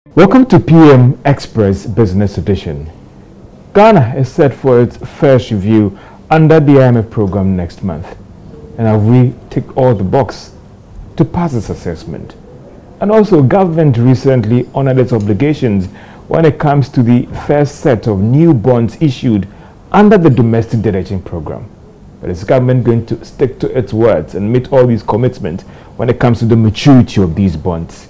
Welcome to PM Express Business Edition. Ghana is set for its first review under the IMF program next month. And have we ticked all the boxes to pass this assessment? And also, government recently honored its obligations when it comes to the first set of new bonds issued under the domestic debt hedging program. But is government going to stick to its words and meet all these commitments when it comes to the maturity of these bonds?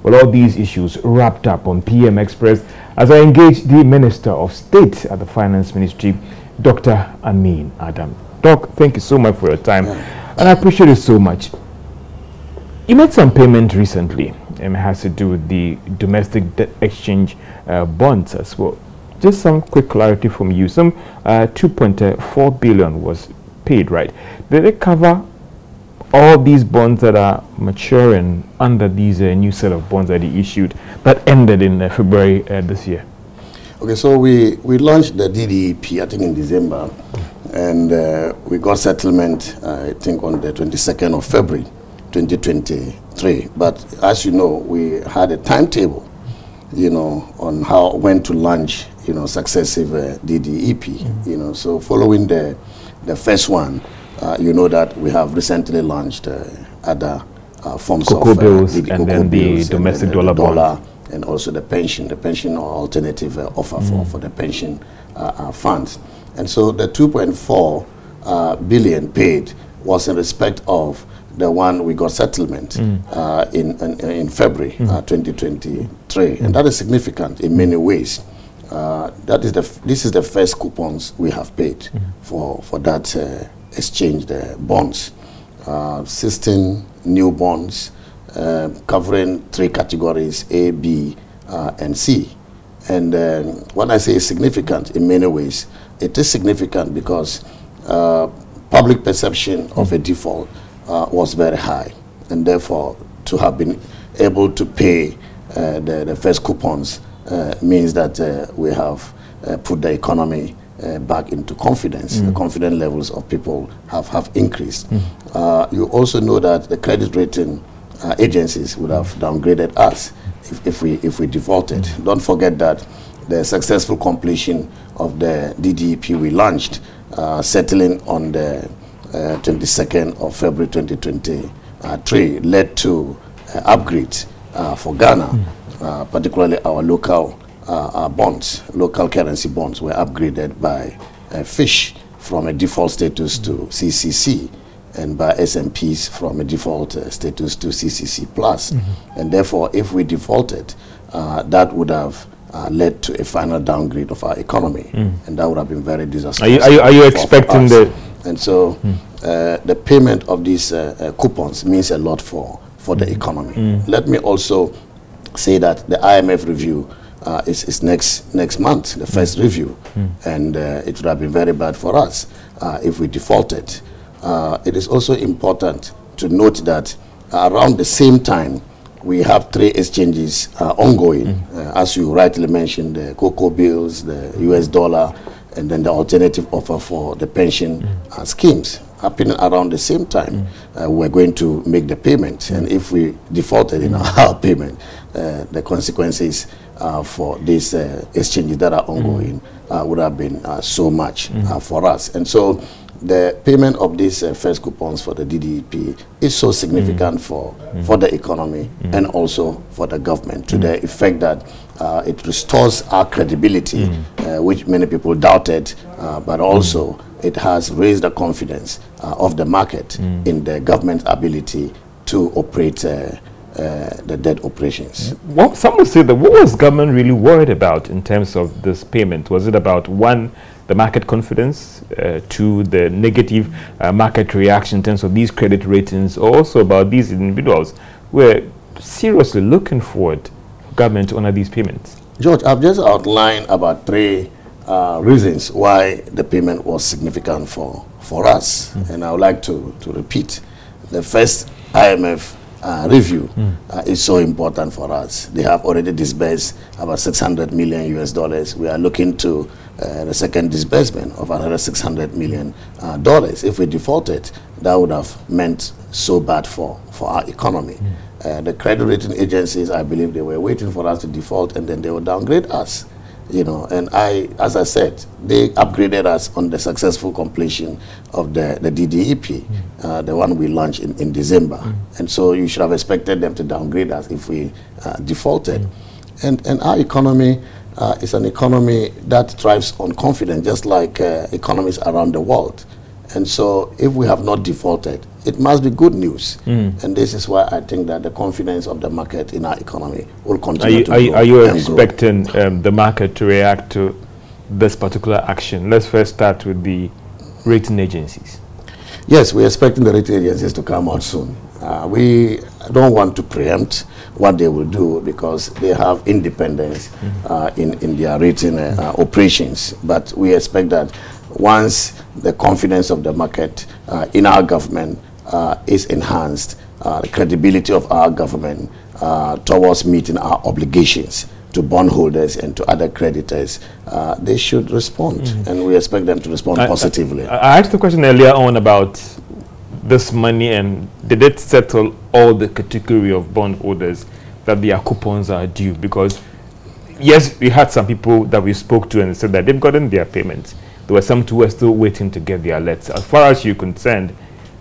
Well, all these issues wrapped up on PM Express as I engage the Minister of State at the Finance Ministry, Dr. Amin Adam. Doc, thank you so much for your time, and I appreciate it so much. You made some payment recently, and it has to do with the domestic debt exchange bonds as well. Just some quick clarity from you. Some 2.4 billion was paid, right? Did it cover all these bonds that are maturing under these new set of bonds that he issued that ended in February this year? Okay, so we launched the DDEP, I think, in December, and we got settlement, I think, on the 22nd of February, 2023. But as you know, we had a timetable, on when to launch, successive DDEP, So following the first one, you know that we have recently launched other forms cocoa of bills, and then the domestic dollar bond, and also the pension or alternative offer for the pension funds. And so the 2.4 billion paid was in respect of the one we got settlement in February 2023, and that is significant in many ways. This is the first coupons we have paid for that exchanged bonds, 16 new bonds covering 3 categories, A, B, and C. And when I say significant in many ways, it is significant because public perception of a default was very high, and therefore to have been able to pay the first coupons means that we have put the economy back into confidence. The confidence levels of people have increased. You also know that the credit rating agencies would have downgraded us if we defaulted. Don't forget that the successful completion of the DDEP we launched, settling on the 22nd of February 2023, led to upgrades for Ghana, particularly our local bonds, local currency bonds were upgraded by Fish from a default status to CCC, and by S&Ps from a default status to CCC plus. And therefore, if we defaulted, that would have led to a final downgrade of our economy, and that would have been very disastrous. Are you expecting that? And so the payment of these coupons means a lot for the economy. Let me also say that the IMF review is next month, the first review, and it would have been very bad for us if we defaulted. It is also important to note that around the same time, we have 3 exchanges ongoing, as you rightly mentioned, the cocoa bills, the US dollar, and then the alternative offer for the pension schemes happening around the same time. We're going to make the payment, and if we defaulted in our payment, the consequences for these exchanges that are ongoing would have been so much for us. And so the payment of these first coupons for the DDEP is so significant for the economy and also for the government, to the effect that it restores our credibility, which many people doubted, but also it has raised the confidence of the market in the government's ability to operate the debt operations. Well, some would say that what was government really worried about in terms of this payment? Was it about, 1, the market confidence, 2, the negative market reaction in terms of these credit ratings, or also about these individuals who were seriously looking forward for government to honor these payments? George, I've just outlined about 3 reasons why the payment was significant for us, and I would like to repeat. The first IMF review is so important for us. They have already disbursed about $600 million US. We are looking to the second disbursement of another $600 million. If we defaulted, that would have meant so bad for our economy. The credit rating agencies, I believe they were waiting for us to default, and then they would downgrade us. And as I said, they upgraded us on the successful completion of the DDEP, the one we launched in December. And so you should have expected them to downgrade us if we defaulted. And our economy is an economy that thrives on confidence, just like economies around the world. And so if we have not defaulted, it must be good news. And this is why I think that the confidence of the market in our economy will continue to grow. Are you expecting the market to react to this particular action? Let's first start with the rating agencies. Yes, we're expecting the rating agencies to come out soon. We don't want to preempt what they will do because they have independence in their rating operations. But we expect that once the confidence of the market in our government is enhanced, the credibility of our government towards meeting our obligations to bondholders and to other creditors, they should respond. And we expect them to respond positively. I asked the question earlier on about this money, and did it settle all the category of bondholders that their coupons are due? Because yes, we had some people that we spoke to and said that they've gotten their payments. There were some who were still waiting to get their letters. As far as you're concerned,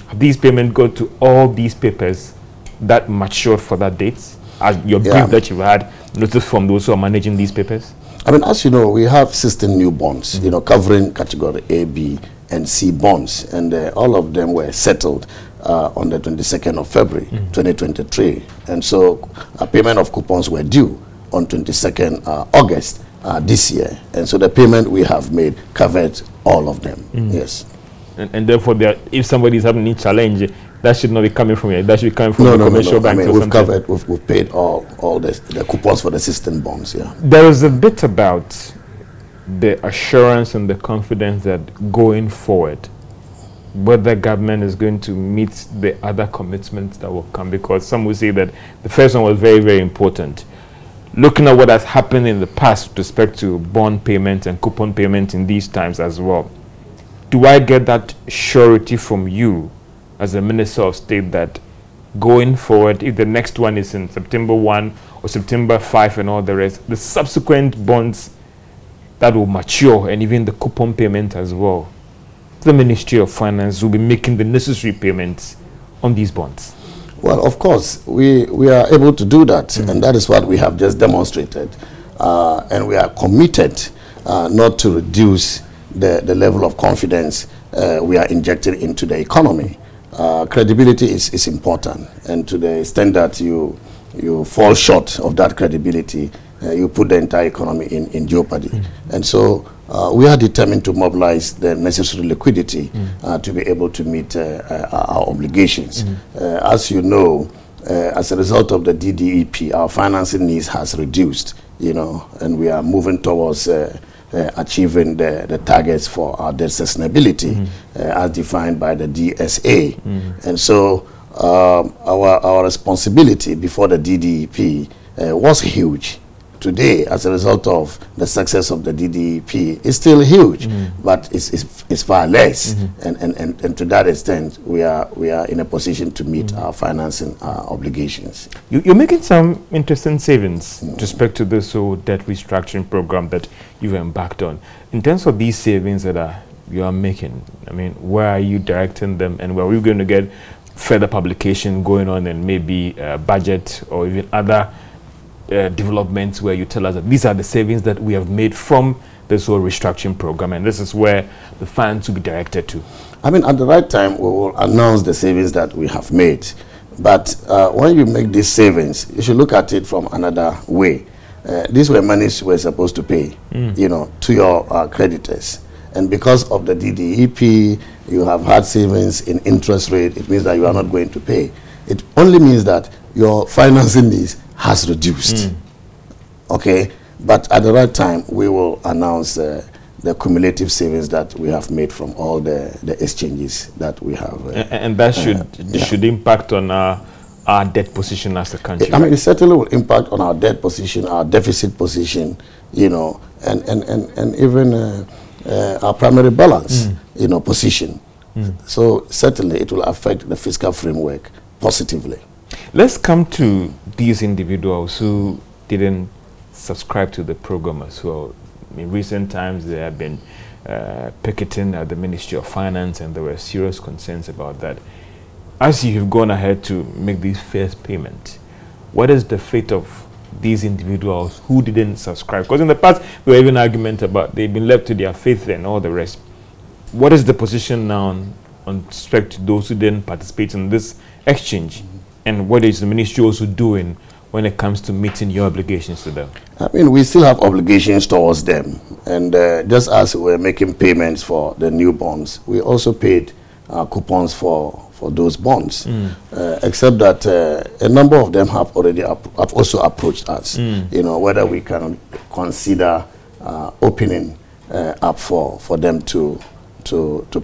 have these payments go to all these papers that matured for that date? As your brief that you've had notice from those who are managing these papers? I mean, as you know, we have 16 new bonds, covering category A, B, and C bonds, and all of them were settled on the 22nd of February, 2023. And so a payment of coupons were due on 22nd August this year. And so the payment we have made covered all of them. Yes. And therefore, if somebody is having any challenge, that should not be coming from you. That should be coming from the commercial bank. I mean, we've paid all the coupons for the 16 bonds. Yeah. There is a bit about the assurance and the confidence that going forward, whether government is going to meet the other commitments that will come, because some will say that the first one was very, very important. Looking at what has happened in the past with respect to bond payment and coupon payment in these times as well, do I get that surety from you as a Minister of State that going forward, if the next one is in September 1 or September 5 and all the rest, the subsequent bonds that will mature and even the coupon payment as well, the Ministry of Finance will be making the necessary payments on these bonds? Well, of course, we are able to do that, and that is what we have just demonstrated. And we are committed not to reduce the level of confidence we are injecting into the economy. Credibility is important, and to the extent that you fall short of that credibility, you put the entire economy in jeopardy. And so we are determined to mobilize the necessary liquidity to be able to meet our obligations. As you know, as a result of the DDEP, our financing needs has reduced, and we are moving towards achieving the targets for our debt sustainability as defined by the DSA. And so our responsibility before the DDEP was huge. Today, as a result of the success of the DDEP, is still huge, but it's far less. And to that extent, we are in a position to meet our financing obligations. You're making some interesting savings with respect to this whole debt restructuring program that you've embarked on. In terms of these savings that you are making, I mean, where are you directing them, and where are we going to get further publication going on, and maybe budget or even other developments where you tell us that these are the savings that we have made from this whole restructuring program, and this is where the funds will be directed to? I mean, at the right time, we will announce the savings that we have made. But when you make these savings, you should look at it from another way. These were monies we're supposed to pay, to your creditors. And because of the DDEP, you have had savings in interest rate. It means that you are not going to pay. It only means that your financing needs has reduced. Okay, but at the right time, we will announce the cumulative savings that we have made from all the exchanges that we have. And that should impact on our debt position as a country. I mean, it certainly will impact on our debt position, our deficit position, and even our primary balance, position. So certainly it will affect the fiscal framework positively. Let's come to these individuals who didn't subscribe to the program as well. In recent times, there have been picketing at the Ministry of Finance, and there were serious concerns about that. As you have gone ahead to make these first payments, what is the fate of these individuals who didn't subscribe? Because in the past, there were even arguments about they've been left to their faith and all the rest. What is the position now on respect to those who didn't participate in this exchange? And what is the ministry also doing when it comes to meeting your obligations to them? I mean, we still have obligations towards them. And just as we're making payments for the new bonds, we also paid coupons for those bonds. Except that a number of them have already have also approached us, you know, whether we can consider opening up for them to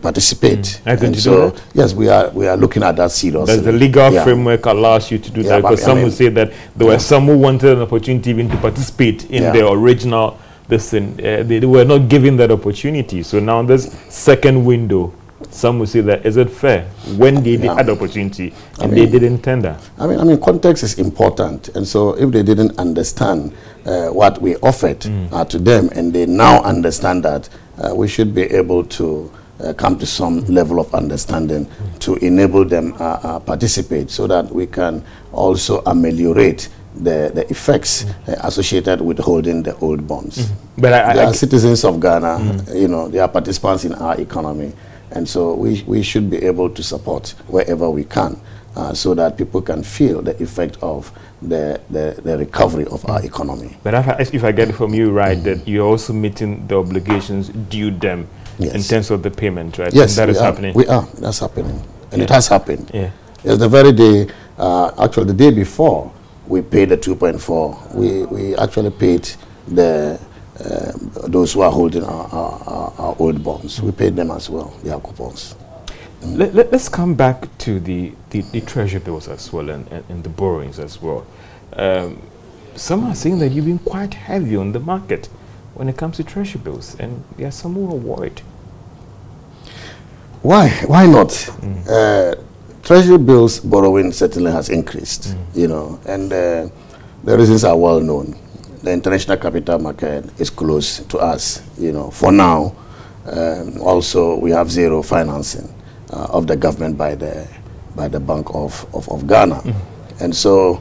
participate. And so, yes, we are looking at that seriously. Does the legal framework allows you to do that? Because some would say that there were some who wanted an opportunity even to participate in the original thing. They were not given that opportunity. So now this second window, some would say that, is it fair when they had the opportunity and they didn't tender? I mean, context is important. And so if they didn't understand what we offered to them, and they now understand that, we should be able to come to some level of understanding to enable them participate, so that we can also ameliorate the effects associated with holding the old bonds. But they are citizens of Ghana, you know, they are participants in our economy. And so we should be able to support wherever we can, so that people can feel the effect of the recovery of our economy. But if I get it from you right, that you're also meeting the obligations due them in terms of the payment, right? Yes, and that is happening. We are. That's happening. And it has happened. Yeah. Yes, the very day, actually the day before we paid the 2.4, we actually paid the those who are holding our old bonds. We paid them as well, their coupons. Let's come back to the treasury bills as well, and the borrowings as well. Some are saying that you've been quite heavy on the market when it comes to treasury bills, and there are some who are worried. Why not? Treasury bills borrowing certainly has increased, you know, and the reasons are well known. The international capital market is close to us, you know, for now. Also, we have zero financing of the government by the Bank of Ghana. And so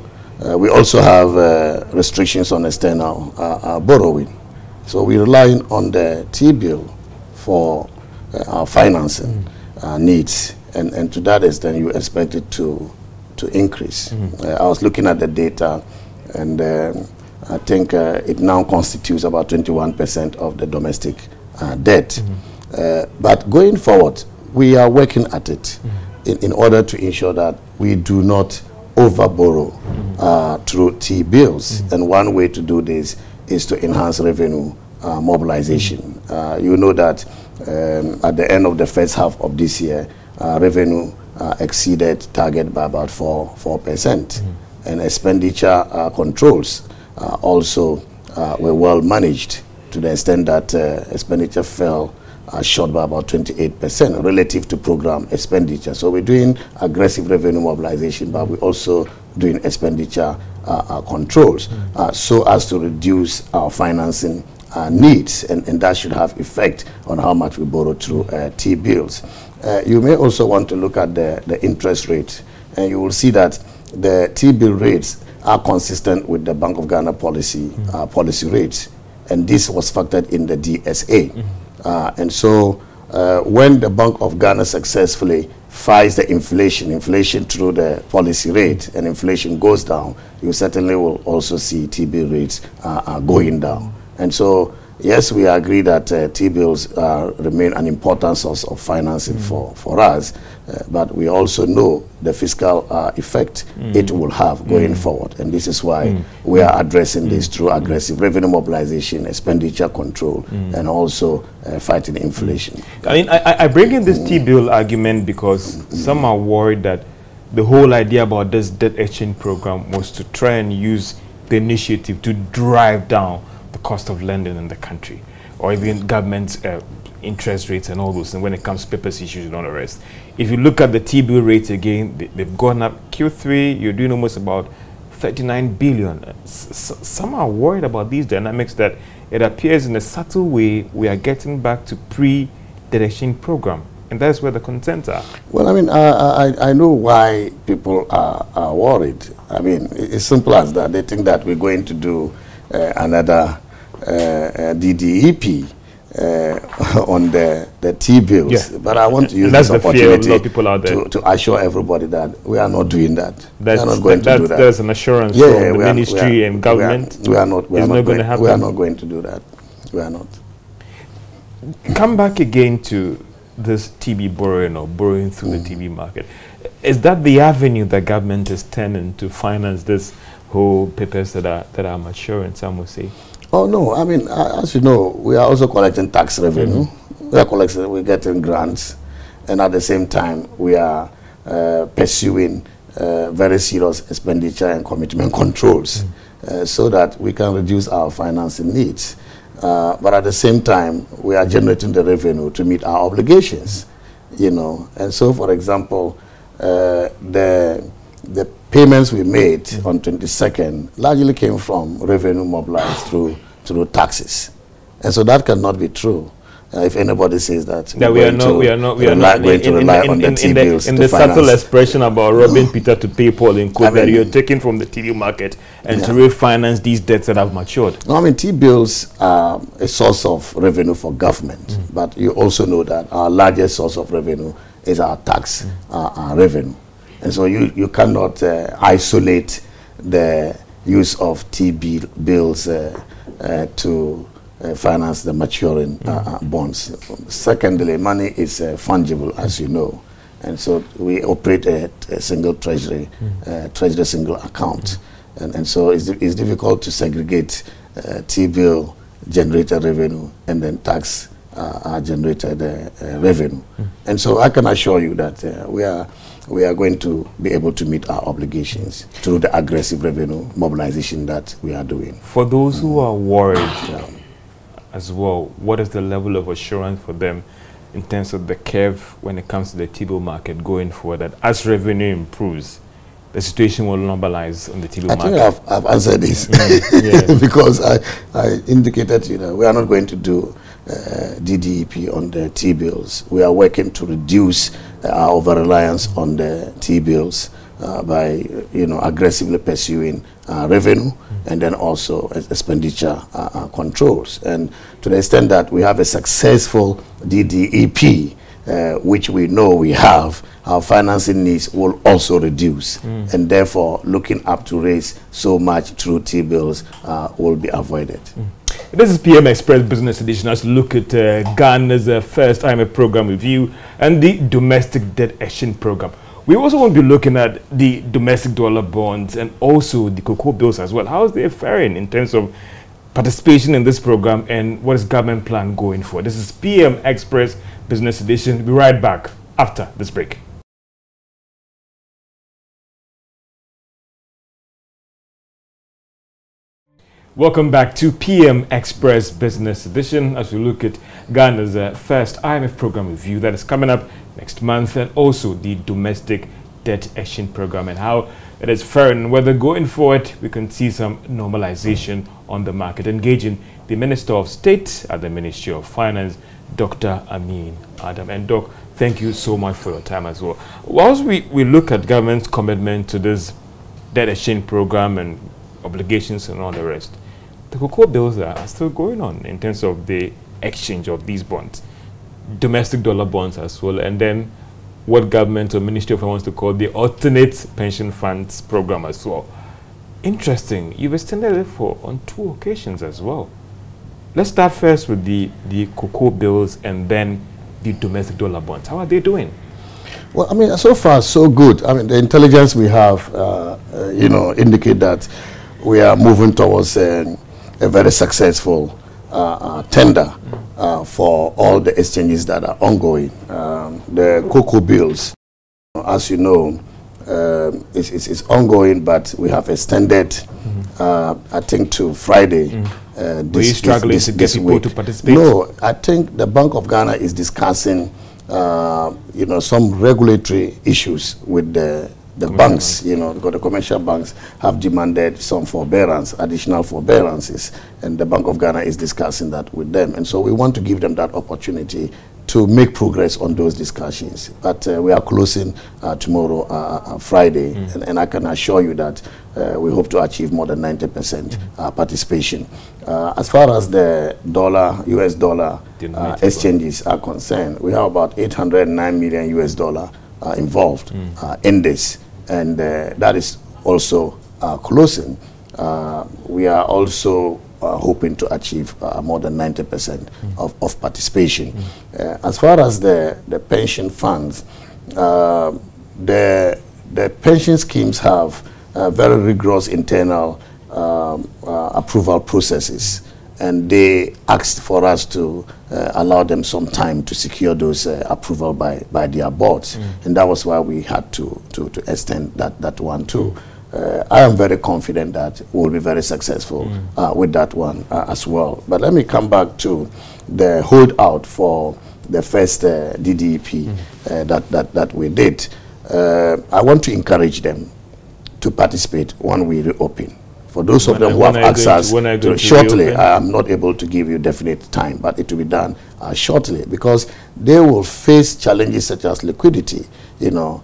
we also have restrictions on external borrowing. So we're relying on the T-bill for our financing needs. And to that extent, you expect it to increase. I was looking at the data, and I think it now constitutes about 21% of the domestic debt. But going forward, we are working at it in order to ensure that we do not overborrow through T-bills. And one way to do this is to enhance revenue mobilization. You know that at the end of the first half of this year, revenue exceeded target by about 4%. And expenditure controls also were well managed, to the extent that expenditure fell short by about 28% relative to program expenditure. So we're doing aggressive revenue mobilization, but we're also doing expenditure controls so as to reduce our financing needs, and that should have effect on how much we borrow through T-bills. You may also want to look at the interest rate, and you will see that the T-bill rates are consistent with the Bank of Ghana policy rates, and this was factored in the DSA. And so when the Bank of Ghana successfully fights the inflation through the policy rate, and inflation goes down, you certainly will also see T-bill rates going down. And so, yes, we agree that T-bills remain an important source of financing for us, but we also know the fiscal effect it will have going forward. And this is why we are addressing this through aggressive revenue mobilization, expenditure control, and also fighting inflation. I mean, I bring in this T-bill argument because some are worried that the whole idea about this debt exchange program was to try and use the initiative to drive down the cost of lending in the country, or even governments interest rates and all those, and when it comes to papers issues and all the rest. If you look at the T-bill rates again, they've gone up. Q3, you're doing almost about 39 billion. Some are worried about these dynamics that it appears in a subtle way we are getting back to pre-debt exchange program. And that's where the concerns are. Well, I mean, I know why people are worried. I mean, it's simple as that. They think that we're going to do another DDEP on the T-bills. Yeah. But I want to use this opportunity to assure everybody that we are not doing that. We are not going to do that. There's an assurance from the ministry and government. We are not going to do that. We are not. Come back again to this TB borrowing or borrowing through the TB market. Is that the avenue that government is turning to finance this whole papers that are maturing, some will say? Oh no, I mean, as you know, we are also collecting tax revenue. We're getting grants, and at the same time, we are pursuing very serious expenditure and commitment controls so that we can reduce our financing needs. But at the same time, we are generating the revenue to meet our obligations, you know. And so, for example, the payments we made on 22nd largely came from revenue mobilized through taxes. And so that cannot be true. If anybody says that we are not going to rely on the T-bills in the subtle expression about robbing Peter to pay Paul in code, that you're taking from the TV market and to refinance these debts that have matured. No, I mean, T-bills are a source of revenue for government, but you also know that our largest source of revenue is our tax our revenue. And so you cannot isolate the use of T-bills to finance the maturing bonds. Secondly, money is fungible, as you know, and so we operate a single treasury single account, and so it's difficult to segregate T-bill generated revenue and then tax generated revenue. And so I can assure you that we are going to be able to meet our obligations through the aggressive revenue mobilization that we are doing. For those who are worried as well, what is the level of assurance for them in terms of the curve when it comes to the T-bill market going forward, that as revenue improves, the situation will normalize on the T-bill market? I think I've answered this because I indicated, you know, we are not going to do DDEP on the T-bills. We are working to reduce our over-reliance on the T-bills by, you know, aggressively pursuing revenue and then also expenditure controls. And to the extent that we have a successful DDEP, which we know we have, our financing needs will also reduce, and therefore looking up to raise so much through T-bills will be avoided. This is PM Express Business Edition. As we look at Ghana's First IMF program review and the domestic debt exchange program. We also want to be looking at the domestic dollar bonds and also the cocoa bills as well. How is they faring in terms of participation in this program, and what is government plan going for? This is PM Express Business Edition. We'll be right back after this break. Welcome back to PM Express Business Edition as we look at Ghana's First IMF program review that is coming up next month, and also the domestic debt exchange program and how it is faring, whether going forward we can see some normalization on the market. Engaging the Minister of State at the Ministry of Finance, Dr. Amin Adam. And Doc, thank you so much for your time as well. Whilst we look at government's commitment to this debt exchange program and obligations and all the rest, the cocoa bills are still going on in terms of the exchange of these bonds, domestic dollar bonds as well, and then what government or Ministry of Finance wants to call the alternate pension funds program as well. Interesting, you've extended it on 2 occasions as well. Let's start first with the cocoa bills and then the domestic dollar bonds. How are they doing? Well, I mean, so far so good. I mean, the intelligence we have, you know, indicate that we are moving towards a very successful tender for all the exchanges that are ongoing. The cocoa bills, as you know, is ongoing, but we have extended I think, to Friday. Were you struggling to get people to participate? No, I think the Bank of Ghana is discussing, you know, some regulatory issues with the banks, you know, because the commercial banks have demanded some forbearance, additional forbearances, and the Bank of Ghana is discussing that with them. And so we want to give them that opportunity to make progress on those discussions. But we are closing tomorrow, Friday, and I can assure you that we hope to achieve more than 90% participation. As far as the US dollar exchanges are concerned, we have about $809 million US involved in this, and that is also closing. We are also hoping to achieve more than 90% of participation. As far as the pension funds, the pension schemes have very rigorous internal approval processes, and they asked for us to allow them some time to secure those approval by their boards, and that was why we had to extend that one too. I am very confident that we'll be very successful with that one as well. But let me come back to the holdout for the first DDEP that we did. I want to encourage them to participate when we reopen. For those of them who have access to shortly, I am not able to give you definite time, but it will be done shortly, because they will face challenges such as liquidity, you know,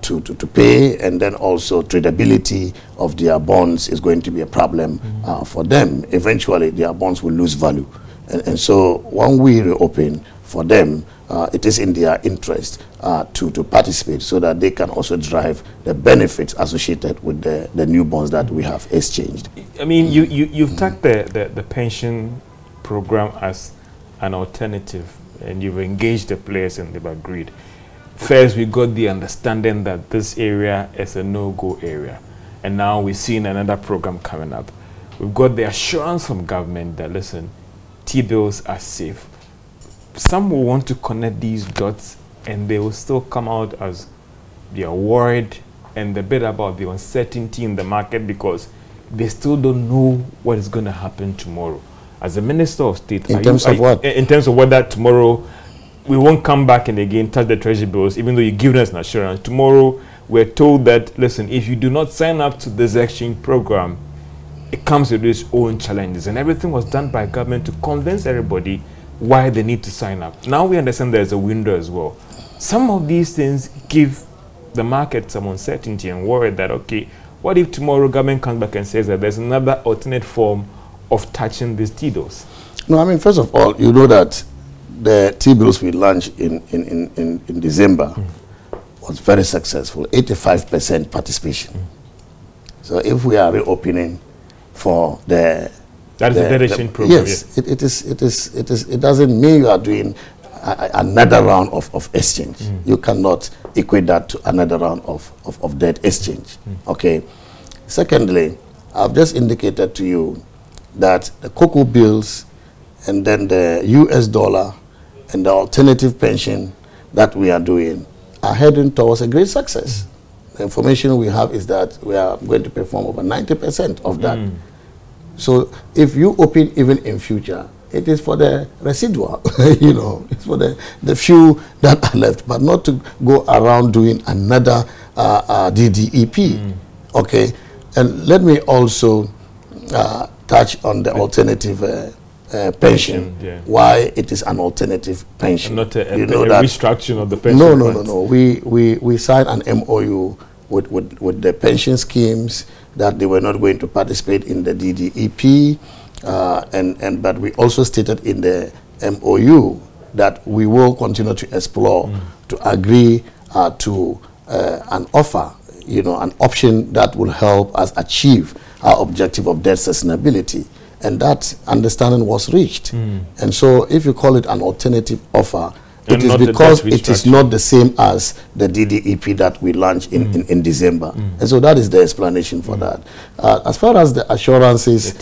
to pay, and then also tradability of their bonds is going to be a problem for them. Eventually, their bonds will lose value. And so when we reopen for them, it is in their interest to participate, so that they can also drive the benefits associated with the new bonds that we have exchanged. I mean, you've tagged the pension program as an alternative, and you've engaged the players and they've agreed. First, we got the understanding that this area is a no-go area, and now we're seeing another program coming up. We've got the assurance from government that, listen, T-bills are safe. Some will want to connect these dots, and they will still come out as they are worried and a bit about the uncertainty in the market, because they still don't know what is going to happen tomorrow. As a Minister of State, in terms of what? In terms of whether tomorrow we won't come back and again touch the treasury bills, even though you've given us an assurance. Tomorrow, we're told that, listen, if you do not sign up to this exchange program, it comes with its own challenges. And everything was done by government to convince everybody why they need to sign up. Now we understand there's a window as well. Some of these things give the market some uncertainty and worry that, okay, what if tomorrow government comes back and says that there's another alternate form of touching these T-bills? No, I mean, first of all, you know that the T-bills we launched in December was very successful, 85% participation. So if we are reopening for the... That is the direction program. Yes, it doesn't mean you are doing another round of exchange. You cannot equate that to another round of debt exchange. Okay. Secondly, I've just indicated to you that the cocoa bills and then the US dollar and the alternative pension that we are doing are heading towards a great success. The information we have is that we are going to perform over 90% of that. So if you open even in future, it is for the residual, you know, it's for the few that are left, but not to go around doing another DDEP. Okay, and let me also touch on the alternative pension. Why it is an alternative pension? Not a restructuring of the pension. No. We signed an MOU with the pension schemes that they were not going to participate in the DDEP, but we also stated in the MOU that we will continue to explore to agree to an offer, you know, an option that will help us achieve our objective of debt sustainability. And that understanding was reached. And so if you call it an alternative offer, it is because it is not the same as the DDEP that we launched in December. And so that is the explanation for that. As far as the assurances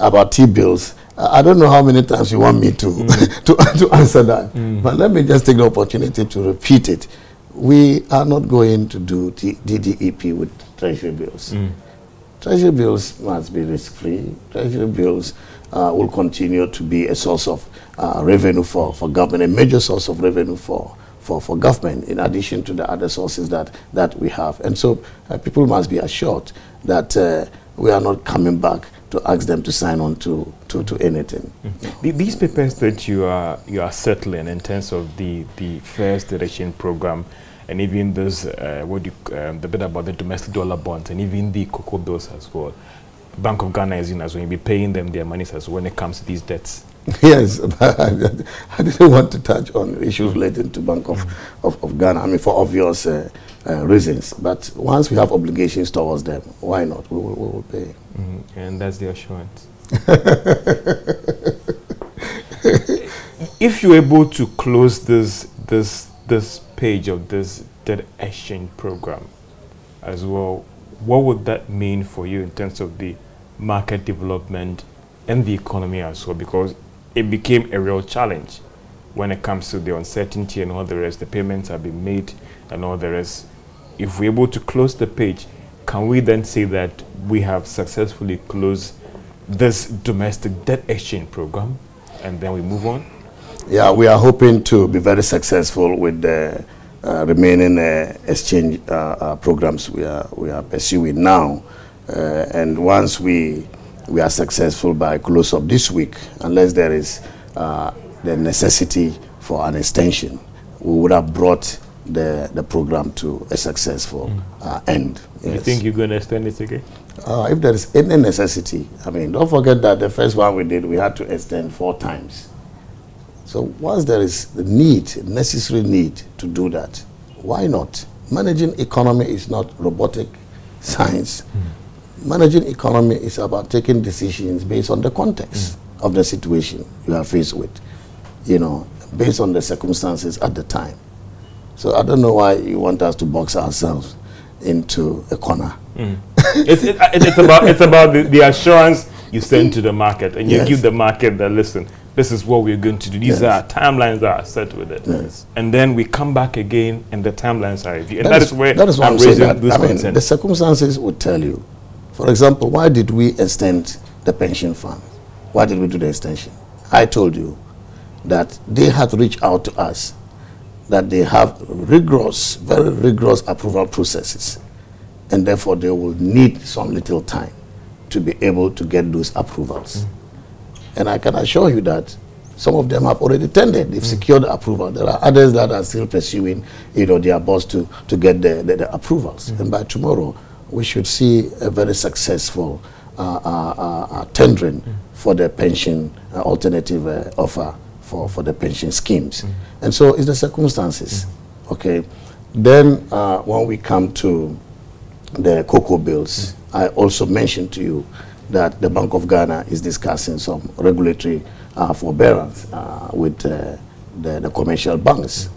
about T-bills, I don't know how many times you want me to to answer that. But let me just take the opportunity to repeat it. We are not going to do DDEP with treasury bills. Treasury bills must be risk-free. Treasury bills will continue to be a source of revenue for government, a major source of revenue for government, in addition to the other sources that we have. And so people must be assured that we are not coming back to ask them to sign on to anything. These papers that you are settling in terms of the first direction program, and even this the bit about the domestic dollar bonds, and even the cocoa bills as well. Bank of Ghana is in as well. You'll be paying them their money as well when it comes to these debts. Yes, but I didn't want to touch on issues relating to Bank of Ghana. I mean, for obvious reasons. But once we have obligations towards them, why not? We will pay. And that's the assurance. If you're able to close this page of this debt exchange program as well, what would that mean for you in terms of the market development and the economy as well? Because it became a real challenge when it comes to the uncertainty and all the rest. The payments have been made and all the rest. If we're able to close the page, can we then say that we have successfully closed this domestic debt exchange program and then we move on? Yeah, we are hoping to be very successful with the remaining exchange programs we are pursuing now. And once we are successful by close of this week, unless there is the necessity for an extension, we would have brought the program to a successful end. Yes. You think you're going to extend it again? If there is any necessity, I mean, don't forget that the first one we did, we had to extend 4 times. So once there is the necessary need to do that, why not? Managing economy is not robotic science. Managing economy is about taking decisions based on the context of the situation you are faced with, you know, based on the circumstances at the time. So I don't know why you want us to box ourselves into a corner. It's about the assurance you send to the market, and you Yes. give the market that, listen, this is what we're going to do. These Yes. are timelines that are set with it. Yes. And then we come back again and the timelines are reviewed. And That that is where why I'm I'm saying raising that. this I mean, concern. the circumstances would tell you. For example, why did we extend the pension fund? Why did we do the extension? I told you that they had reached out to us, that they have rigorous, very rigorous approval processes, and therefore they will need some little time to be able to get those approvals. And I can assure you that some of them have already tendered. They've secured approval. There are others that are still pursuing, you know, their boss to get the approvals. And by tomorrow, we should see a very successful tendering for the pension alternative offer for the pension schemes. And so it's the circumstances. Okay. Then when we come to the cocoa bills, I also mentioned to you that the Bank of Ghana is discussing some regulatory forbearance with the commercial banks.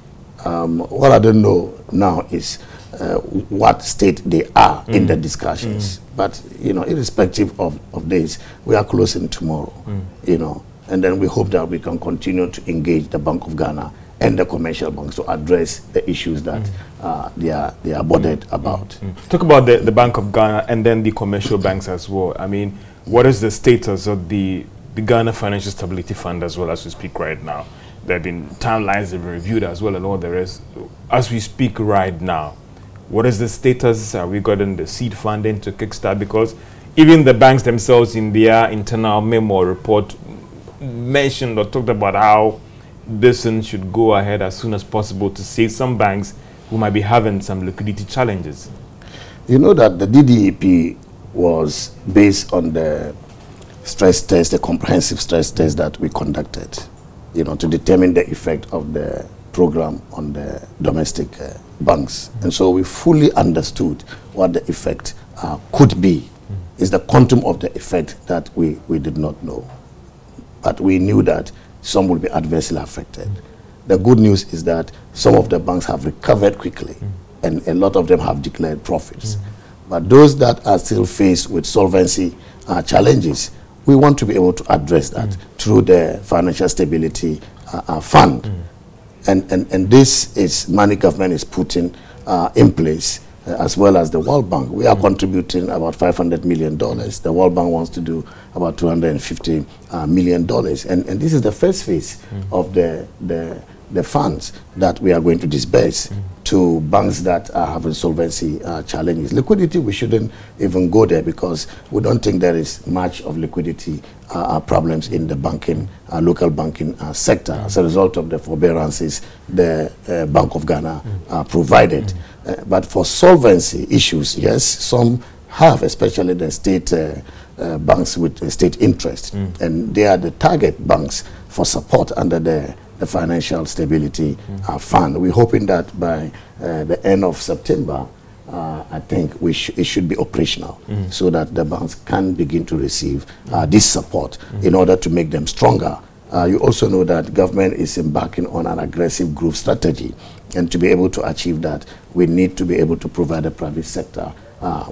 What I don't know now is what state they are in the discussions. But, you know, irrespective of this, we are closing tomorrow, you know, and then we hope that we can continue to engage the Bank of Ghana and the commercial banks to address the issues that they are bothered about. Talk about the Bank of Ghana and then the commercial banks as well. I mean, what is the status of the Ghana Financial Stability Fund as well as we speak right now? There have been timelines that have been reviewed as well and all the rest. As we speak right now, what is the status? Have we gotten the seed funding to kickstart? Because even the banks themselves in their internal memo report mentioned or talked about how this one should go ahead as soon as possible to save some banks who might be having some liquidity challenges. You know that the DDEP was based on the stress test, the comprehensive stress test that we conducted, you know, to determine the effect of the program on the domestic banks. And so we fully understood what the effect could be. It's the quantum of the effect that we did not know. But we knew that some will be adversely affected. The good news is that some of the banks have recovered quickly, and a lot of them have declared profits. But those that are still faced with solvency challenges, we want to be able to address that through the Financial Stability Fund. And this is money government is putting in place as well as the World Bank. We are contributing about $500 million. The World Bank wants to do about $250 million. And this is the first phase of the funds that we are going to disburse to banks that are having solvency challenges. Liquidity, we shouldn't even go there because we don't think there is much of liquidity problems in the banking, local banking sector as a result of the forbearances the Bank of Ghana provided. But for solvency issues, yes, some have, especially the state banks with state interest, and they are the target banks for support under the Financial Stability Fund. We're hoping that by the end of September, I think it should be operational so that the banks can begin to receive this support in order to make them stronger. You also know that government is embarking on an aggressive growth strategy, and to be able to achieve that, we need to be able to provide the private sector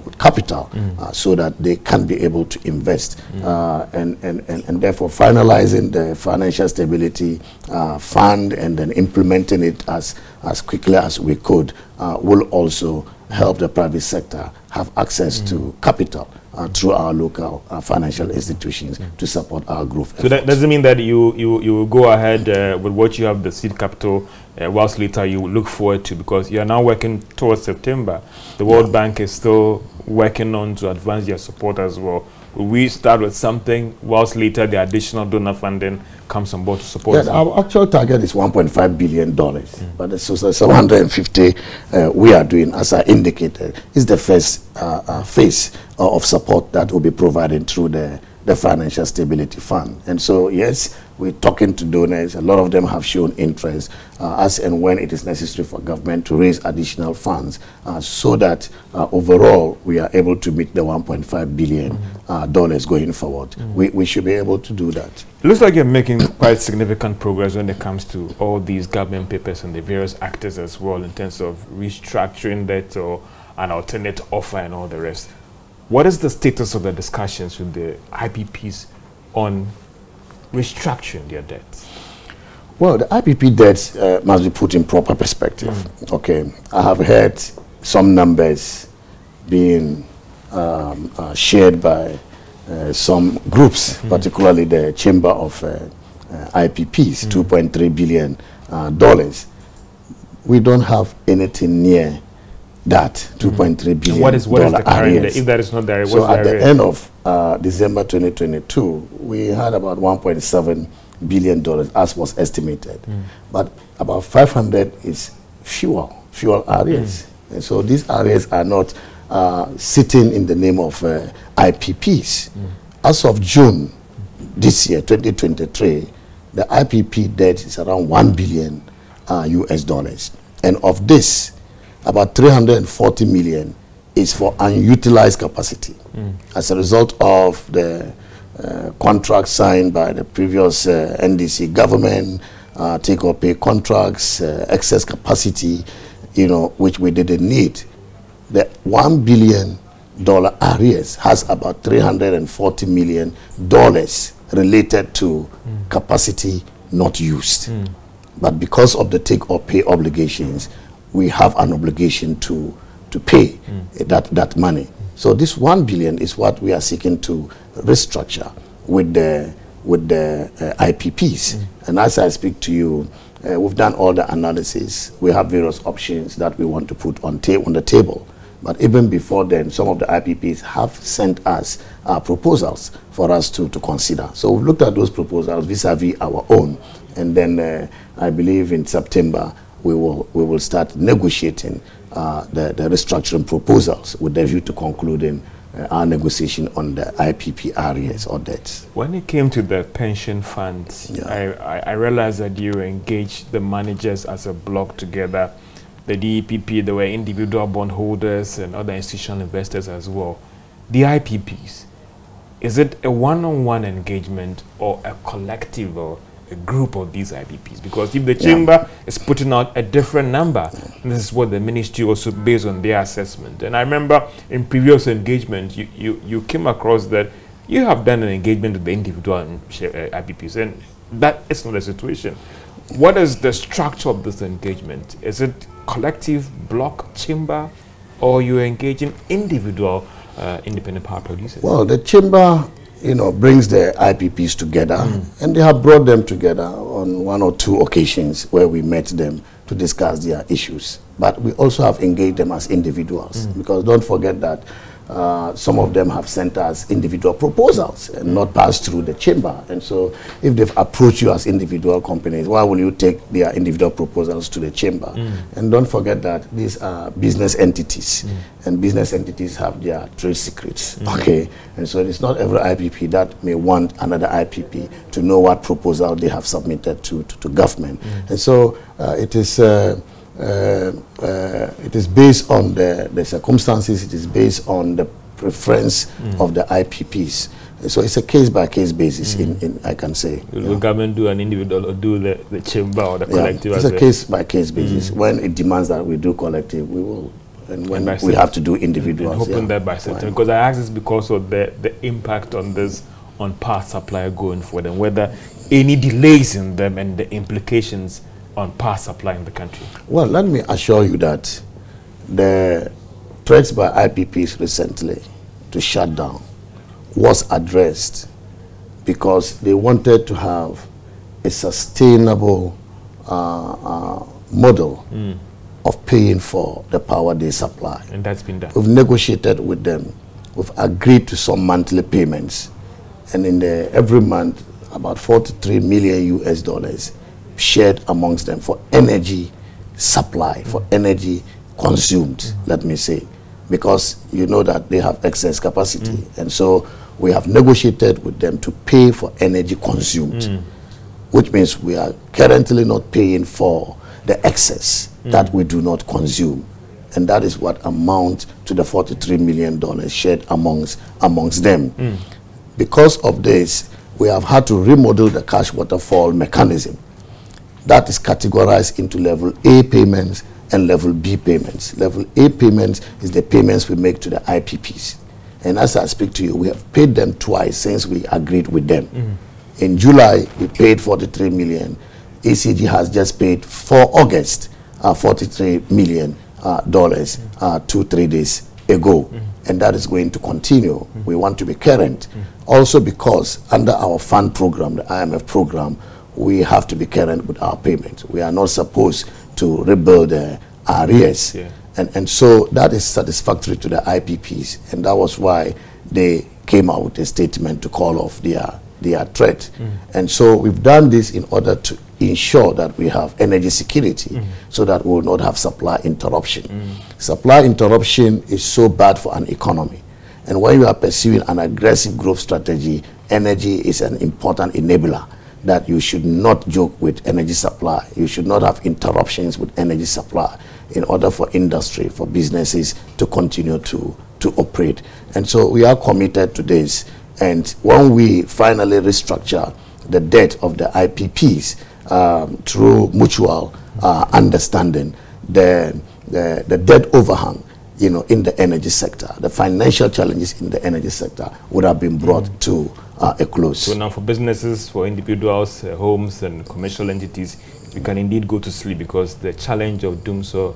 with capital so that they can be able to invest and therefore finalizing the Financial Stability Fund and then implementing it as quickly as we could will also help the private sector have access to capital through our local financial institutions to support our growth efforts. So that doesn't mean that you will go ahead with what you have, the seed capital, whilst later you look forward to, because you are now working towards September. The World Bank is still working on to advance their support as well. Will we start with something whilst later the additional donor funding comes on board to support? Our actual target is $1.5 billion, but the 750 we are doing, as I indicated, is the first phase of support that will be provided through the Financial Stability Fund. And so, yes, we're talking to donors. A lot of them have shown interest as and when it is necessary for government to raise additional funds so that overall we are able to meet the $1.5 billion dollars going forward. We should be able to do that. It looks like you're making quite significant progress when it comes to all these government papers and the various actors as well in terms of restructuring debt or an alternate offer and all the rest. What is the status of the discussions with the IPPs on restructuring their debts? Well, the IPP debts must be put in proper perspective. Okay, I have heard some numbers being shared by some groups, particularly the Chamber of IPPs, $2.3 billion. We don't have anything near that $2.3 billion. What is the current, if that is not there? So at the end of December 2022, we had about $1.7 billion as was estimated, but about 500 is fuel areas, and so these areas are not sitting in the name of IPPs. As of June this year, 2023, the IPP debt is around $1 billion US, and of this, about 340 million is for unutilized capacity as a result of the contract signed by the previous NDC government, take-or-pay contracts, excess capacity, which we didn't need. The $1 billion arrears has about $340 million related to capacity not used. But because of the take-or-pay obligations, we have an obligation to pay that money. So this $1 billion is what we are seeking to restructure with the IPPs. And as I speak to you, we've done all the analysis. We have various options that we want to put on the table. But even before then, some of the IPPs have sent us proposals for us to consider. So we've looked at those proposals vis-a-vis our own. And then I believe in September, we will start negotiating the restructuring proposals with a view to concluding our negotiation on the IPP areas or debts. When it came to the pension funds, I realized that you engaged the managers as a block together. The DEPP, there were individual bondholders and other institutional investors as well. The IPPs, is it a one-on-one engagement or a collective or a group of these IPPs? Because if the chamber is putting out a different number, and this is what the ministry also based on their assessment. And I remember in previous engagement, you came across that you have done an engagement with the individual IPPs, and that is not the situation. What is the structure of this engagement? Is it collective, block, chamber? or you're engaging individual independent power producers? Well, the chamber, brings the IPPs together, and they have brought them together on 1 or 2 occasions where we met them to discuss their issues. But we also have engaged them as individuals, because don't forget that some of them have sent us individual proposals and not passed through the chamber. And so if they've approached you as individual companies, why will you take their individual proposals to the chamber? And don't forget that these are business entities, and business entities have their trade secrets. Okay, and so it's not every IPP that may want another IPP to know what proposal they have submitted to government. And so it is based on the circumstances, it is based on the preference of the IPPs. So it's a case-by-case basis, I can say. Will the government do an individual or do the chamber or the collective? It's a case-by-case basis. When it demands that we do collective, we will. And when we have to do individuals. And hoping that by September. Because I ask this because of the impact on this, on power supply going forward, and whether any delays in them and the implications on power supply in the country. Well, let me assure you that the threats by IPPs recently to shut down was addressed because they wanted to have a sustainable model of paying for the power they supply. And that's been done. We've negotiated with them. We've agreed to some monthly payments. And in every month, about $43 million US shared amongst them for energy supply, for energy consumed, let me say, because you know that they have excess capacity. And so we have negotiated with them to pay for energy consumed, which means we are currently not paying for the excess that we do not consume. And that is what amounts to the $43 million shared amongst them. Because of this, we have had to remodel the cash waterfall mechanism. That is categorized into level A payments and level B payments. Level A payments is the payments we make to the IPPs. And as I speak to you, we have paid them twice since we agreed with them. In July, we paid $43 million. ECG has just paid for August $43 million 2-3 days ago. And that is going to continue. We want to be current. Also because under our fund program, the IMF program, we have to be current with our payments. We are not supposed to rebuild the arrears. And so that is satisfactory to the IPPs. And that was why they came out with a statement to call off their threat. And so we've done this in order to ensure that we have energy security so that we will not have supply interruption. Supply interruption is so bad for an economy. And when you are pursuing an aggressive growth strategy, energy is an important enabler that you should not joke with energy supply. You should not have interruptions with energy supply in order for industry, for businesses to continue to operate. And so we are committed to this. And when we finally restructure the debt of the IPPs through mutual understanding, the debt overhang, in the energy sector, the financial challenges in the energy sector would have been brought to a close. So now for businesses, for individuals, homes and commercial entities, you can indeed go to sleep because the challenge of doom so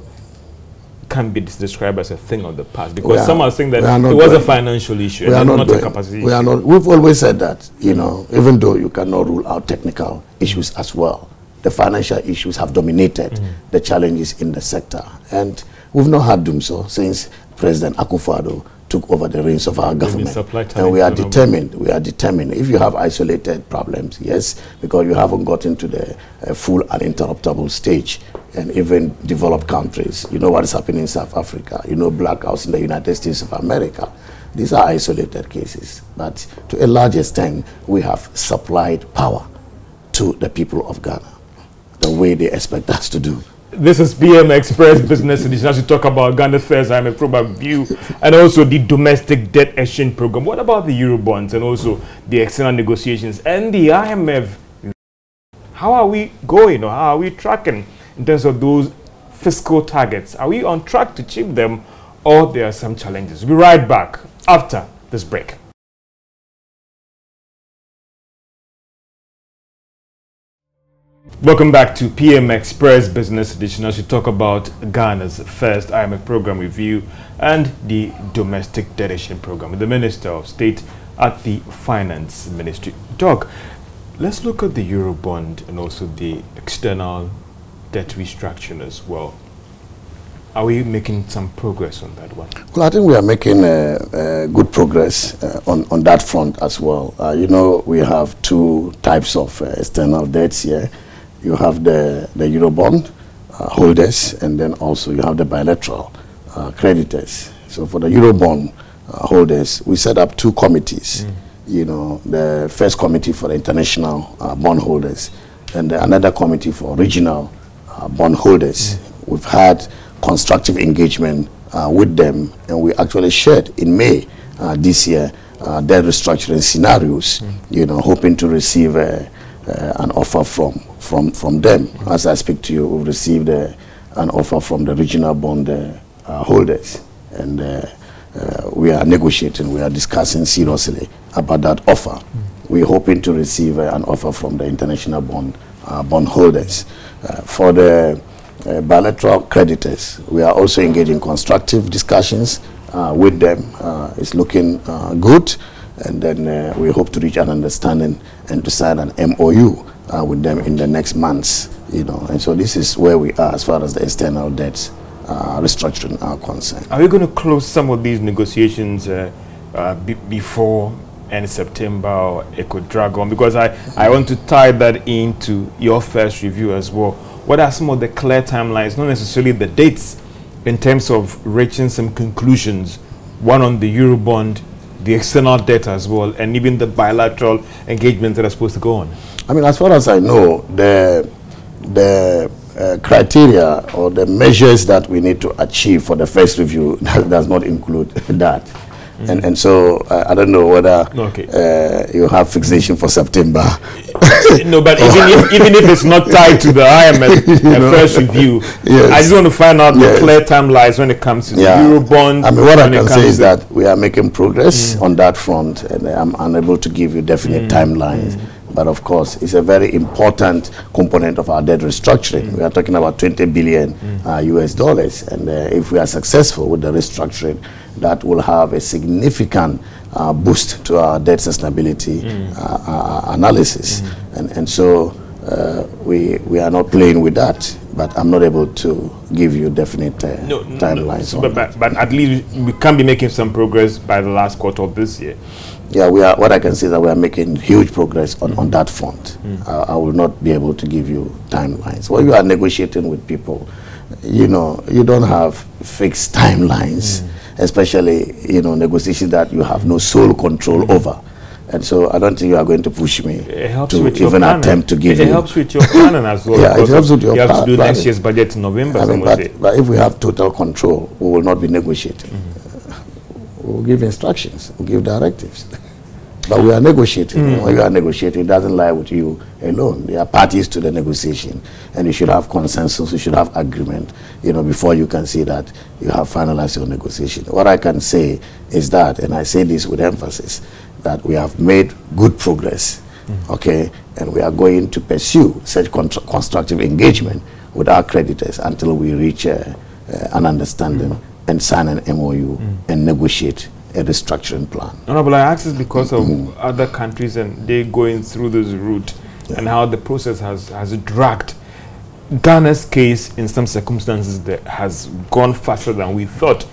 can be described as a thing of the past, because some are saying that it was a financial issue and not a capacity issue. We've always said that, even though you cannot rule out technical issues as well, the financial issues have dominated the challenges in the sector. And we've not had doom so since President Akufo-Addo took over the reins of our government. And we are determined, if you have isolated problems, yes, because you haven't gotten to the full uninterruptible stage. And even developed countries, you know what is happening in South Africa, blackouts in the United States of America. These are isolated cases, but to a large extent, we have supplied power to the people of Ghana the way they expect us to do. This is BM Express Business Edition as we talk about Ghana's First IMF program view and also the domestic debt exchange program. What about the Eurobonds and also the external negotiations and the IMF? How are we going, or how are we tracking in terms of those fiscal targets? Are we on track to achieve them, or there are some challenges? We'll be right back after this break. Welcome back to PM Express Business Edition as we talk about Ghana's first IMF program review and the domestic debt issuing program with the Minister of State at the Finance Ministry. Doc, let's look at the Eurobond and also the external debt restructuring as well. Are we making some progress on that one? Well, I think we are making good progress on that front as well. You know, we have two types of external debts here. You have the Eurobond holders, and then also you have the bilateral creditors. So for the Eurobond holders, we set up two committees. You know, the first committee for the international bond holders, and another committee for regional bond holders. We've had constructive engagement with them, and we actually shared in May this year their restructuring scenarios, you know, hoping to receive an offer from them. As I speak to you, we've received an offer from the regional bond holders, and we are negotiating, we are discussing seriously about that offer. We're hoping to receive an offer from the international bond holders. For the bilateral creditors, we are also engaging constructive discussions with them. It's looking good, and then we hope to reach an understanding and to sign an MOU with them in the next months, you know. And so this is where we are as far as the external debts restructuring are concerned. Are we going to close some of these negotiations before end September, or it could drag on? Because I want to tie that into your first review as well. What are some of the clear timelines, not necessarily the dates, in terms of reaching some conclusions, one on the Eurobond, the external debt as well, and even the bilateral engagements that are supposed to go on? I mean, as far as I know, the criteria or the measures that we need to achieve for the first review does not include that. And so I don't know whether you have fixation for September. No, but even if it's not tied to the IMF first review, yes. I just want to find out the clear timelines when it comes to the Eurobond. I mean, what I can say is that we are making progress on that front, and I'm unable to give you definite timelines. But of course, it's a very important component of our debt restructuring. We are talking about 20 billion US dollars, and if we are successful with the restructuring, that will have a significant boost to our debt sustainability analysis. And so we are not playing with that, but I'm not able to give you definite timelines. But at least we can be making some progress by the last quarter of this year. Yeah, we are. What I can say is that we are making huge progress on that front. I will not be able to give you timelines. When you are negotiating with people, you know, you don't have fixed timelines, especially, you know, negotiations that you have no sole control over. And so I don't think you are going to push me to even attempt to give you. It helps with your planning as well. Yeah, it helps with your planning. You have to do next year's budget in November. I mean, but if we have total control, we will not be negotiating. We'll give instructions, we'll give directives. But we are negotiating. When you are negotiating, it doesn't lie with you alone. There are parties to the negotiation, and you should have consensus, you should have agreement, you know, before you can see that you have finalized your negotiation. What I can say is that, and I say this with emphasis, that we have made good progress, okay, and we are going to pursue such constructive engagement with our creditors until we reach an understanding and sign an MOU and negotiate a restructuring plan. No, but I ask this because of other countries and they going through this route and how the process has dragged. Ghana's case, in some circumstances, has gone faster than we thought,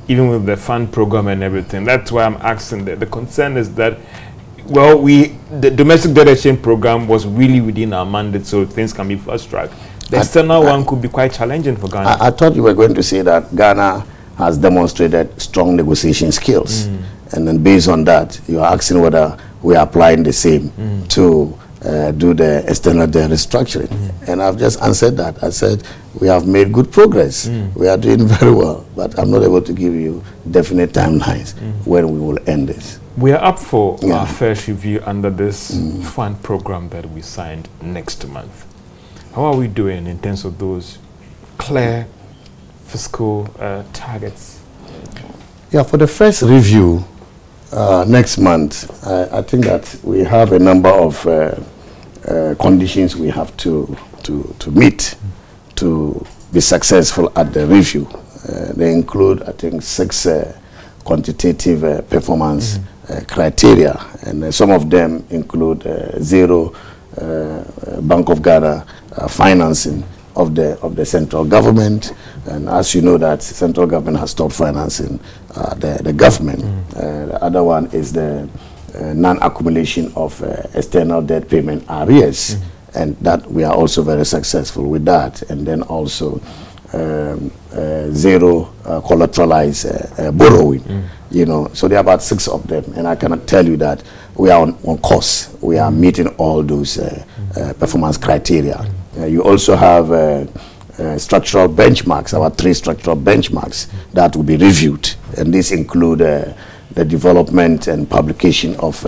even with the fund program and everything. That's why I'm asking that. The concern is that, well, the domestic debt exchange program was really within our mandate, so things can be fast-tracked. The external one could be quite challenging for Ghana. I thought you were going to say that Ghana has demonstrated strong negotiation skills. And then based on that, you are asking whether we are applying the same to do the external debt restructuring. And I've just answered that. I said, we have made good progress. We are doing very well, but I'm not able to give you definite timelines when we will end this. We are up for our first review under this fund program that we signed next month. How are we doing in terms of those clear fiscal targets? Yeah, for the first review next month, I think that we have a number of conditions we have to meet to be successful at the review. They include, I think, 6 quantitative performance criteria, and some of them include zero Bank of Ghana financing of the central government, and as you know that central government has stopped financing the government. The other one is the non-accumulation of external debt payment arrears, and that we are also very successful with that. And then also zero collateralized borrowing. You know, so there are about 6 of them, and I cannot tell you that we are on course. We are meeting all those performance criteria. You also have structural benchmarks, about 3 structural benchmarks that will be reviewed, and these include the development and publication of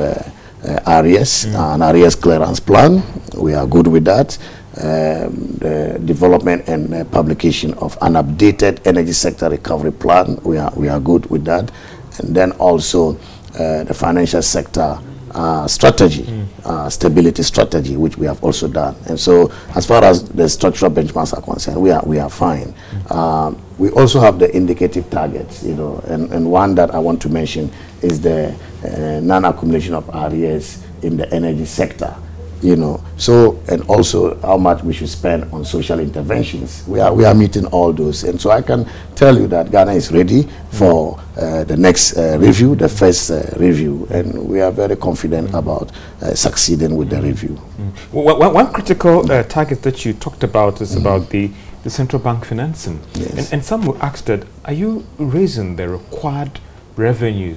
arrears, an arrears clearance plan. We are good with that. The development and publication of an updated energy sector recovery plan. We are good with that. And then also the financial sector strategy, stability strategy, which we have also done. And so as far as the structural benchmarks are concerned, we are fine. We also have the indicative targets, you know, and one that I want to mention is the non-accumulation of arrears in the energy sector. You know, so, and also how much we should spend on social interventions. We are meeting all those, and so I can tell you that Ghana is ready for the next review, the first review, and we are very confident about succeeding with the review. One critical target that you talked about is about the central bank financing. Yes. And some will ask that, are you raising the required revenue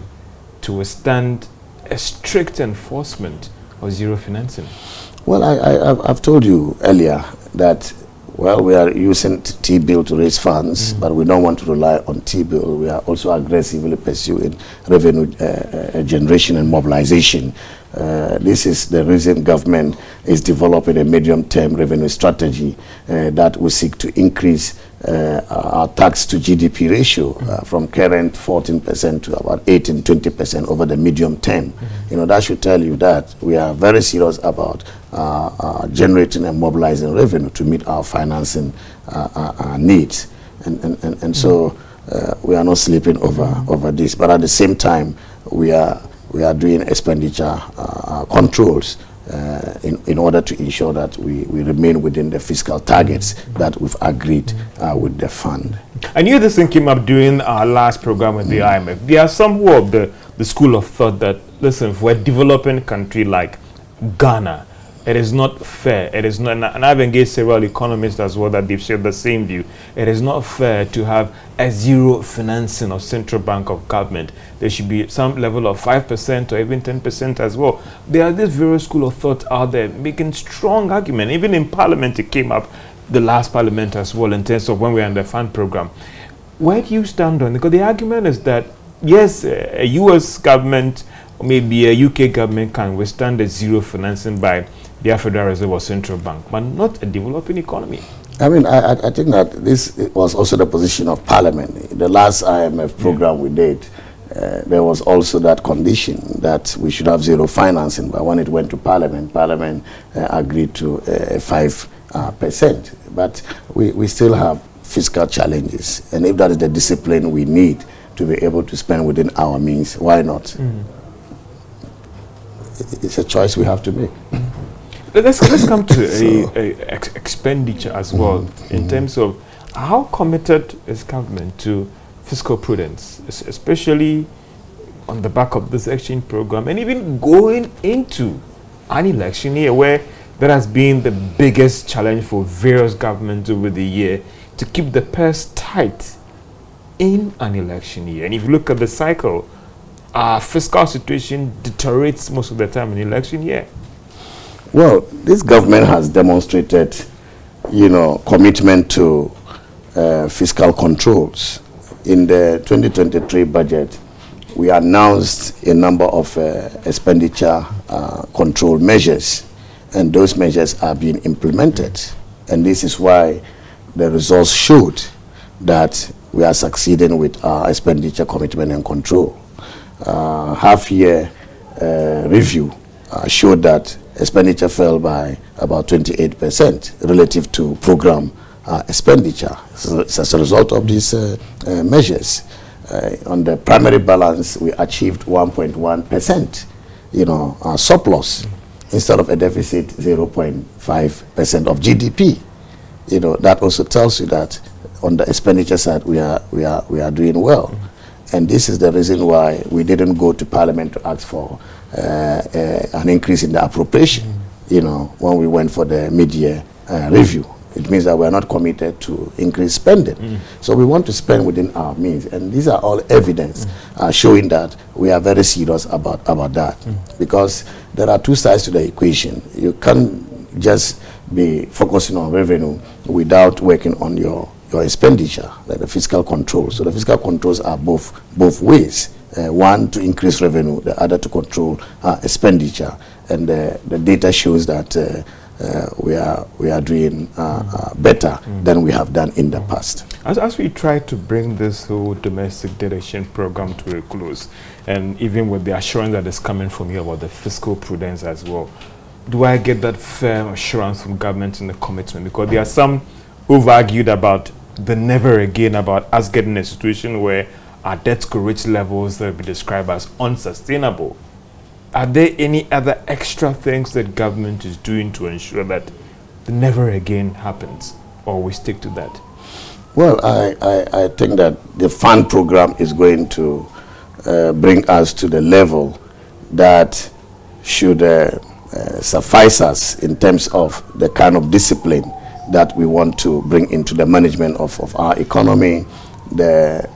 to withstand a strict enforcement or zero financing? Well, I've told you earlier that, well, we are using T-bill to raise funds, but we don't want to rely on T-bill. We are also aggressively pursuing revenue generation and mobilization. This is the reason government is developing a medium-term revenue strategy that will seek to increase our tax to GDP ratio from current 14% to about 18-20% over the medium term. You know, that should tell you that we are very serious about generating and mobilizing revenue to meet our financing needs, and so we are not sleeping over this. But at the same time, we are doing expenditure controls in order to ensure that we remain within the fiscal targets that we've agreed with the fund. I knew this thing came up during our last program with the IMF. There are some who are of the school of thought that, listen, for a developing country like Ghana, it is not fair. It is not, and I've engaged several economists as well that they've shared the same view. It is not fair to have a zero financing of central bank of government. There should be some level of 5% or even 10% as well. There are this various school of thought out there making strong argument. Even in Parliament, it came up the last Parliament as well in terms of when we are in the fund program. Where do you stand on it? Because the argument is that yes, a US government or maybe a UK government can withstand a zero financing by the Federal Reserve or central bank, but not a developing economy. I mean, I think that this was also the position of Parliament. The last IMF program we did, there was also that condition that we should have zero financing, but when it went to Parliament, Parliament agreed to 5%. But we still have fiscal challenges, and if that is the discipline we need to be able to spend within our means, why not? It's a choice we have to make. Let's come to expenditure as well, in terms of how committed is government to fiscal prudence, especially on the back of this exchange program, and even going into an election year where that has been the biggest challenge for various governments over the year, to keep the purse tight in an election year. And if you look at the cycle, our fiscal situation deteriorates most of the time in election year. Well, this government has demonstrated, you know, commitment to fiscal controls. In the 2023 budget, we announced a number of expenditure control measures, and those measures are being implemented. And this is why the results showed that we are succeeding with our expenditure commitment and control. Half-year review showed that expenditure fell by about 28% relative to program expenditure. So it's as a result of these measures. On the primary balance, we achieved 1.1%, surplus instead of a deficit 0.5% of GDP. That also tells you that on the expenditure side we are doing well. And this is the reason why we didn't go to Parliament to ask for an increase in the appropriation, when we went for the mid-year review. It means that we are not committed to increase spending. So we want to spend within our means. And these are all evidence showing that we are very serious about that. Because there are two sides to the equation. You can't just be focusing on revenue without working on your expenditure, like the fiscal control. So the fiscal controls are both ways. One to increase revenue, the other to control expenditure. And the data shows that we are doing better than we have done in the past. As we try to bring this whole domestic debt exchange program to a close, and even with the assurance that is coming from you about the fiscal prudence as well, do I get that firm assurance from government in the commitment? Because there are some who've argued about the never again, about us getting a situation where our debt to reach levels that will be described as unsustainable. Are there any other extra things that government is doing to ensure that the never again happens, or we stick to that? Well, I think that the fund program is going to bring us to the level that should suffice us in terms of the kind of discipline that we want to bring into the management of our economy, the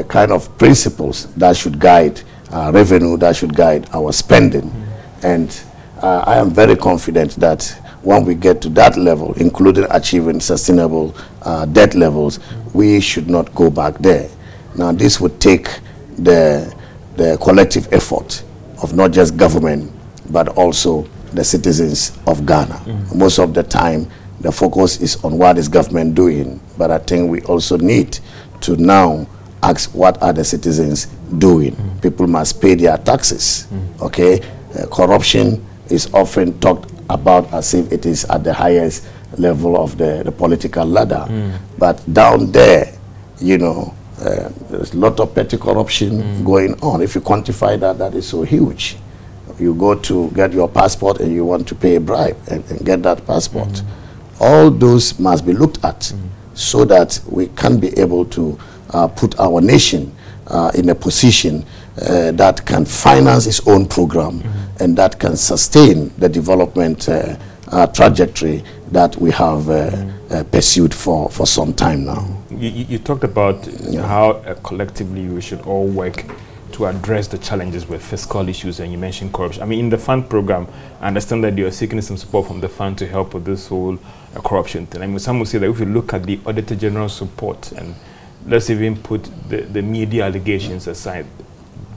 kind of principles that should guide revenue, that should guide our spending. And I am very confident that when we get to that level, including achieving sustainable debt levels, we should not go back there. Now, this would take the collective effort of not just government, but also the citizens of Ghana. Most of the time, the focus is on what is government doing, but I think we also need to now ask what are the citizens doing. People must pay their taxes, okay? Corruption is often talked about as if it is at the highest level of the political ladder. But down there, there's a lot of petty corruption going on. If you quantify that, that is so huge. You go to get your passport and you want to pay a bribe and get that passport. All those must be looked at so that we can be able to put our nation in a position that can finance its own program and that can sustain the development trajectory that we have pursued for some time now. You talked about how collectively we should all work to address the challenges with fiscal issues, and you mentioned corruption. I mean, in the fund program, I understand that you are seeking some support from the fund to help with this whole corruption thing. I mean, some will say that if you look at the Auditor General's report, and let's even put the media allegations aside,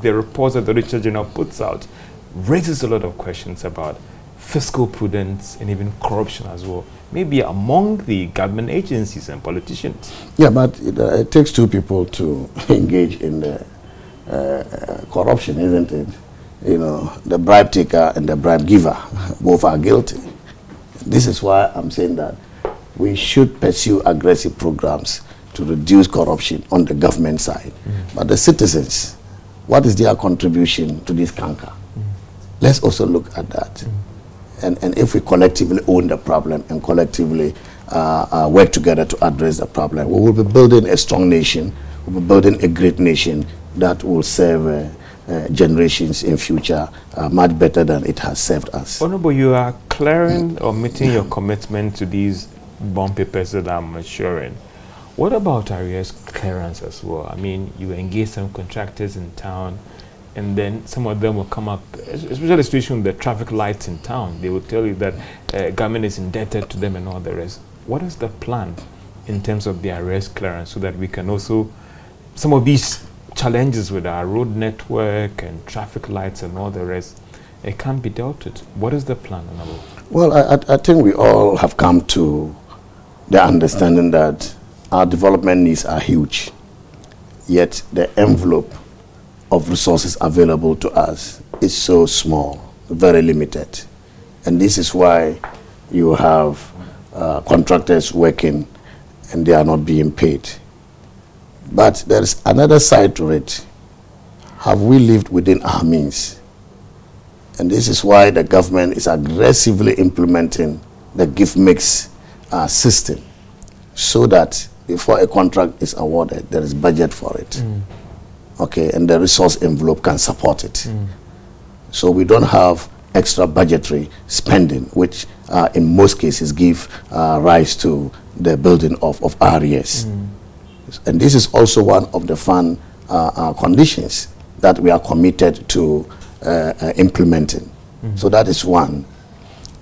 the reports that the Auditor General puts out raises a lot of questions about fiscal prudence and even corruption as well, maybe among the government agencies and politicians. Yeah, but it takes two people to engage in the corruption, isn't it? The bribe taker and the bribe giver, both are guilty. This is why I'm saying that we should pursue aggressive programs to reduce corruption on the government side. But the citizens, what is their contribution to this canker? Let's also look at that. And if we collectively own the problem and collectively work together to address the problem, we will be building a strong nation, we'll be building a great nation that will serve generations in future much better than it has served us. Honorable, you are clearing or meeting your commitment to these bond papers that I'm assuring. What about arrears clearance as well? I mean, you engage some contractors in town, and then some of them will come up, especially the situation with the traffic lights in town. They will tell you that government is indebted to them and all the rest. What is the plan in terms of the arrears clearance so that we can also, some of these challenges with our road network and traffic lights and all the rest, it can't be dealt with? What is the plan, Honorable? Well, I think we all have come to the understanding that our development needs are huge, yet the envelope of resources available to us is so small. very limited. And this is why you have contractors working and they are not being paid. But there's another side to it. Have we lived within our means? And this is why the government is aggressively implementing the gift mix system, so that before a contract is awarded, there is budget for it. Okay, and the resource envelope can support it. So we don't have extra budgetary spending, which in most cases give rise to the building of arrears. And this is also one of the fund conditions that we are committed to implementing. So that is one.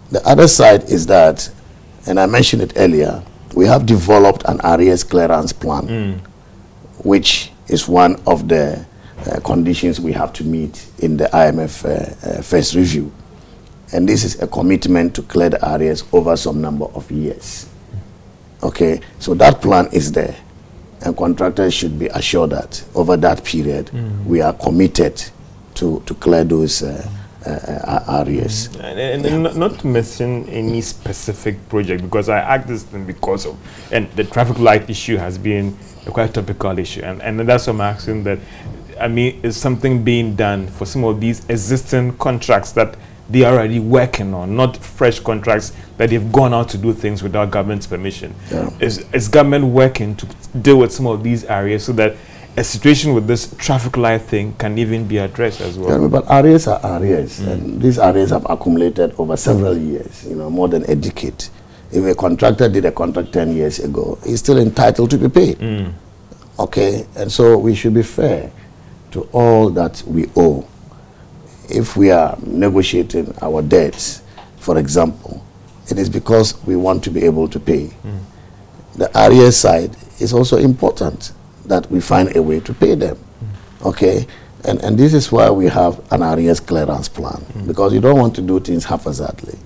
The other side is that, and I mentioned it earlier, we have developed an arrears clearance plan, which is one of the conditions we have to meet in the IMF first review. And this is a commitment to clear the arrears over some number of years. Okay, so that plan is there. And contractors should be assured that over that period, we are committed to clear those areas. And not to mention any specific project, because I asked this thing because of, and the traffic light issue has been a quite topical issue. And that's why I'm asking that, I mean, is something being done for some of these existing contracts that they are already working on, not fresh contracts that they've gone out to do things without government's permission? Yeah. Is government working to deal with some of these areas so that a situation with this traffic light thing can even be addressed as well? Yeah, but arrears are arrears, and these arrears have accumulated over several years, you know, more than a decade. If a contractor did a contract 10 years ago, he's still entitled to be paid. Okay, and so we should be fair to all that we owe. If we are negotiating our debts, for example, it is because we want to be able to pay. The arrears side is also important, that we find a way to pay them. Okay, and this is why we have an arrears clearance plan, because you don't want to do things haphazardly,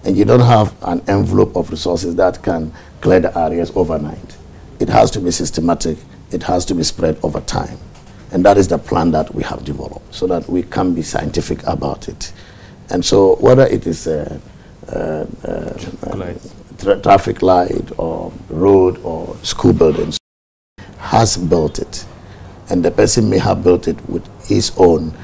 and you don't have an envelope of resources that can clear the arrears overnight. It has to be systematic, it has to be spread over time. And that is the plan that we have developed, so that we can be scientific about it. And so whether it is traffic light or road or school buildings, has built it. And the person may have built it with his own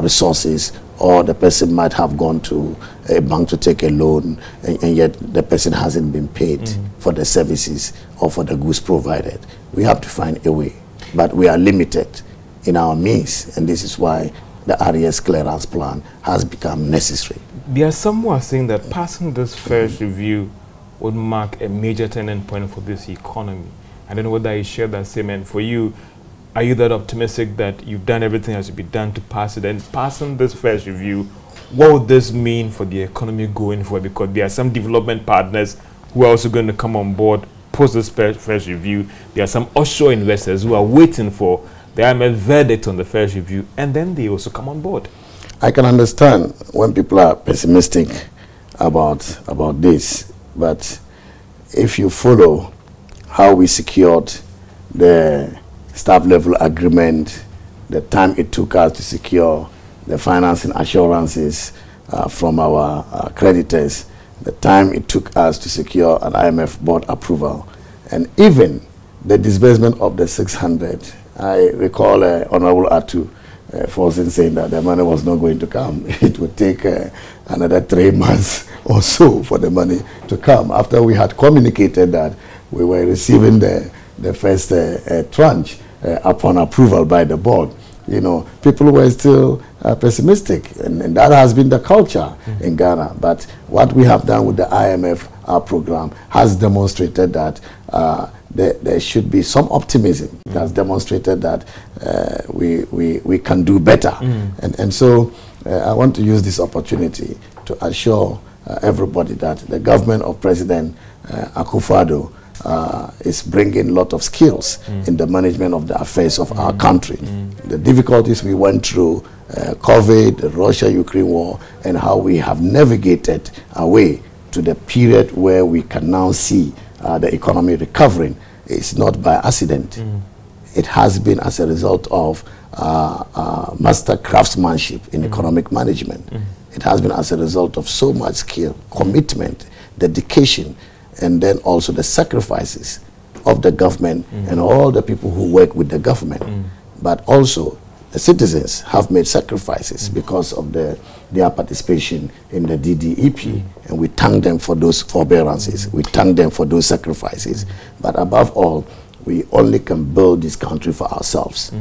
resources, or the person might have gone to a bank to take a loan, and yet the person hasn't been paid for the services or for the goods provided. We have to find a way. But we are limited in our means, and this is why the arrears clearance plan has become necessary. There are some who are saying that passing this first review would mark a major turning point for this economy. I don't know whether you share that same, and for you, are you that optimistic that you've done everything that has to be done to pass it? And passing this first review, what would this mean for the economy going forward? Because there are some development partners who are also going to come on board post this first review. There are some offshore investors who are waiting for the IMF verdict on the first review, and then they also come on board. I can understand when people are pessimistic about this, but if you follow how we secured the staff level agreement, the time it took us to secure the financing assurances from our creditors, the time it took us to secure an IMF board approval, and even the disbursement of the 600. I recall Honorable Atu Forsen saying that the money was not going to come. It would take another 3 months or so for the money to come, after we had communicated that we were receiving the first tranche upon approval by the board. You know, people were still pessimistic, and that has been the culture in Ghana. But what we have done with the IMF program has demonstrated that there should be some optimism. It has demonstrated that we can do better. And so I want to use this opportunity to assure everybody that the government of President Akufo-Addo is bringing a lot of skills in the management of the affairs of our country. The difficulties we went through, COVID, the Russia-Ukraine war, and how we have navigated our way to the period where we can now see the economy recovering, is not by accident. It has been as a result of master craftsmanship in economic management. It has been as a result of so much skill, commitment, dedication, and then also the sacrifices of the government and all the people who work with the government. But also the citizens have made sacrifices because of their participation in the DDEP, and we thank them for those forbearances. We thank them for those sacrifices. But above all, we only can build this country for ourselves.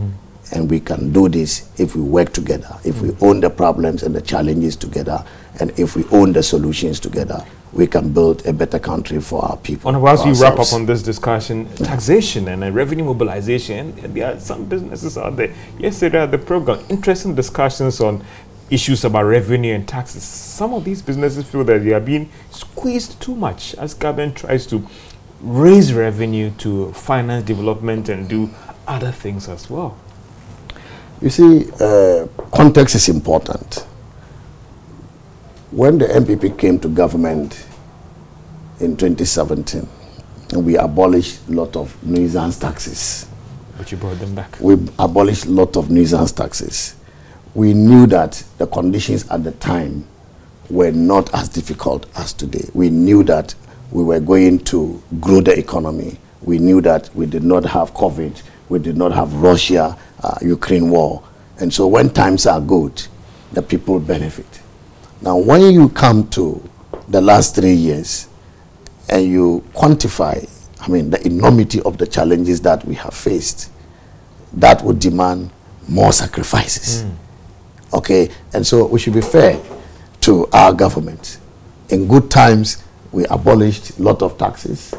And we can do this if we work together, if we own the problems and the challenges together, and if we own the solutions together, we can build a better country for our people. And whilst we wrap up on this discussion, taxation and revenue mobilization, there are some businesses out there. Yesterday at the program, interesting discussions on issues about revenue and taxes. Some of these businesses feel that they are being squeezed too much as government tries to raise revenue to finance development and do other things as well. You see, context is important. When the MPP came to government in 2017, we abolished a lot of nuisance taxes. But you brought them back. We abolished a lot of nuisance taxes. We knew that the conditions at the time were not as difficult as today. We knew that we were going to grow the economy. We knew that we did not have COVID. We did not have Russia, Ukraine war. And so when times are good, the people benefit. Now, when you come to the last 3 years and you quantify, the enormity of the challenges that we have faced, that would demand more sacrifices. Okay, and so we should be fair to our government. In good times, we abolished a lot of taxes.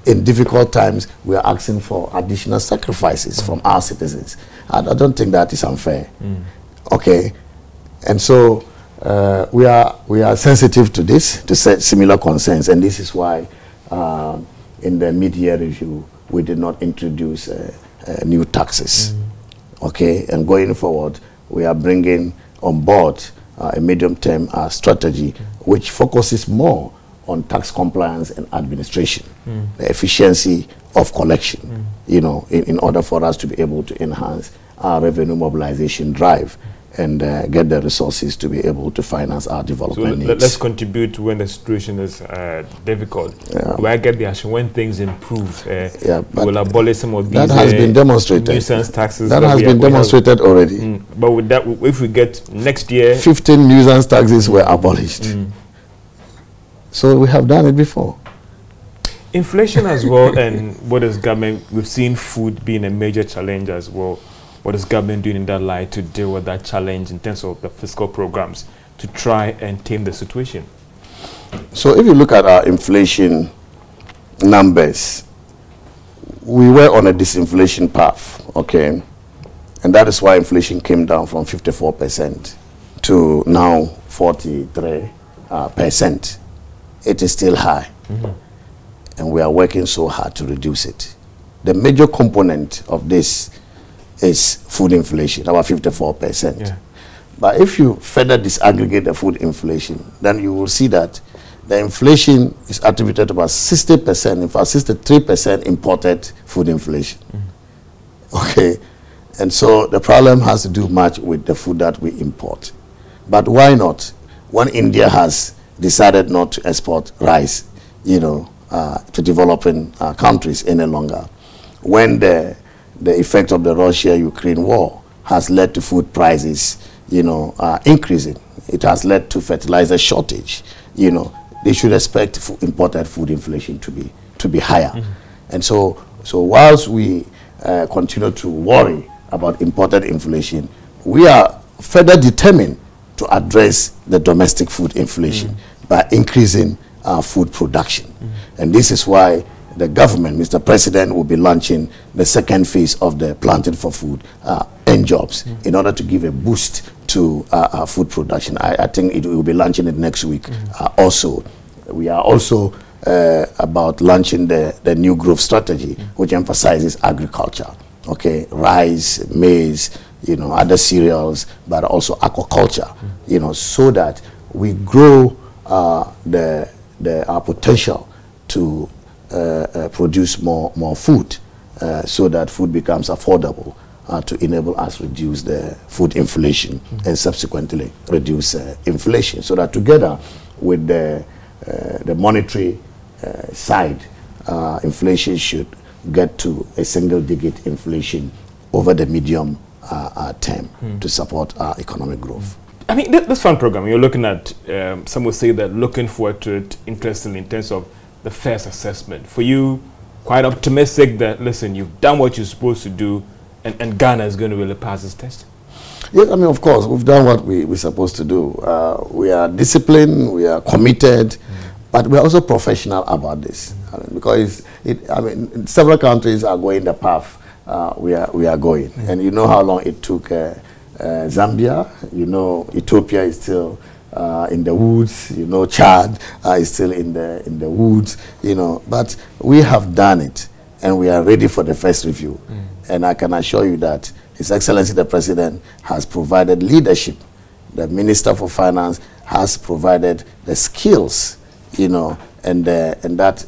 In difficult times, we are asking for additional sacrifices from our citizens. I don't think that is unfair. Okay, and so we are sensitive to this, to similar concerns, and this is why in the mid-year review we did not introduce new taxes. Okay, and going forward, we are bringing on board a medium-term strategy which focuses more on tax compliance and administration, the efficiency of collection, in order for us to be able to enhance our revenue mobilization drive and get the resources to be able to finance our development needs. Let's contribute when the situation is difficult. Do I get the action when things improve? We'll abolish some of these. That has been demonstrated. Nuisance taxes. That has been demonstrated already. But with that, if we get next year, 15 nuisance taxes were abolished. So we have done it before. Inflation as well, and what is government? We've seen food being a major challenge as well. What is government doing in that light to deal with that challenge in terms of the fiscal programs to try and tame the situation? So if you look at our inflation numbers, we were on a disinflation path, okay? And that is why inflation came down from 54% to now 43%. It is still high. And we are working so hard to reduce it. The major component of this is food inflation, about 54%. But if you further disaggregate the food inflation, then you will see that the inflation is attributed to about 60%, in fact 63% imported food inflation. Okay, and so the problem has to do much with the food that we import. But why not? When India has decided not to export rice, to developing countries any longer, when the effect of the Russia-Ukraine war has led to food prices, increasing. It has led to fertilizer shortage. They should expect imported food inflation to be higher. And so whilst we continue to worry about imported inflation, we are further determined to address the domestic food inflation by increasing our food production. And this is why the government, Mr. President, will be launching the second phase of the Planting for Food and Jobs in order to give a boost to our food production. I think it will be launching it next week. Also, we are also about launching the new growth strategy, which emphasizes agriculture. Okay, rice, maize, other cereals, but also aquaculture. So that we grow our potential to produce more food, so that food becomes affordable to enable us reduce the food inflation and subsequently reduce inflation. So that together with the monetary side, inflation should get to a single-digit inflation over the medium term to support our economic growth. I mean, this fund program, you're looking at, some would say that looking forward to it, interestingly, in terms of the first assessment. For you, quite optimistic that, listen, you've done what you're supposed to do, and Ghana is going to really pass this test? Yes, I mean, of course, we've done what we're supposed to do. We are disciplined, we are committed, but we're also professional about this. I mean, because several countries are going the path we are going. And you know how long it took Zambia, you know, Ethiopia is still in the woods, you know, Chad is still in the woods, you know, but we have done it and we are ready for the first review. And I can assure you that His Excellency the President has provided leadership. The Minister for Finance has provided the skills, you know, and that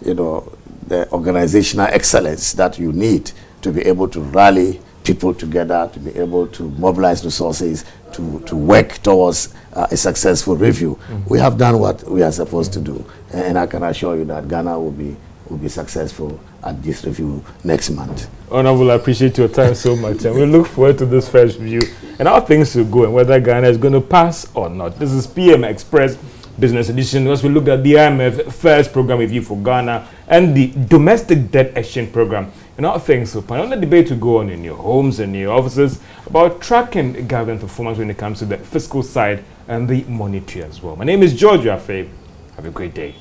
you know, the organizational excellence that you need to be able to rally people together, to be able to mobilize resources, to work towards a successful review. We have done what we are supposed to do, and I can assure you that Ghana will be successful at this review next month. Honorable, I appreciate your time so much, and we look forward to this first review and how things will go and whether Ghana is going to pass or not. This is PM Express Business Edition, as we looked at the IMF first program review for Ghana and the domestic debt exchange program and how things will pan. On the debate to go on in your homes and your offices about tracking government performance when it comes to the fiscal side and the monetary as well. My name is George Wiafe. Have a great day.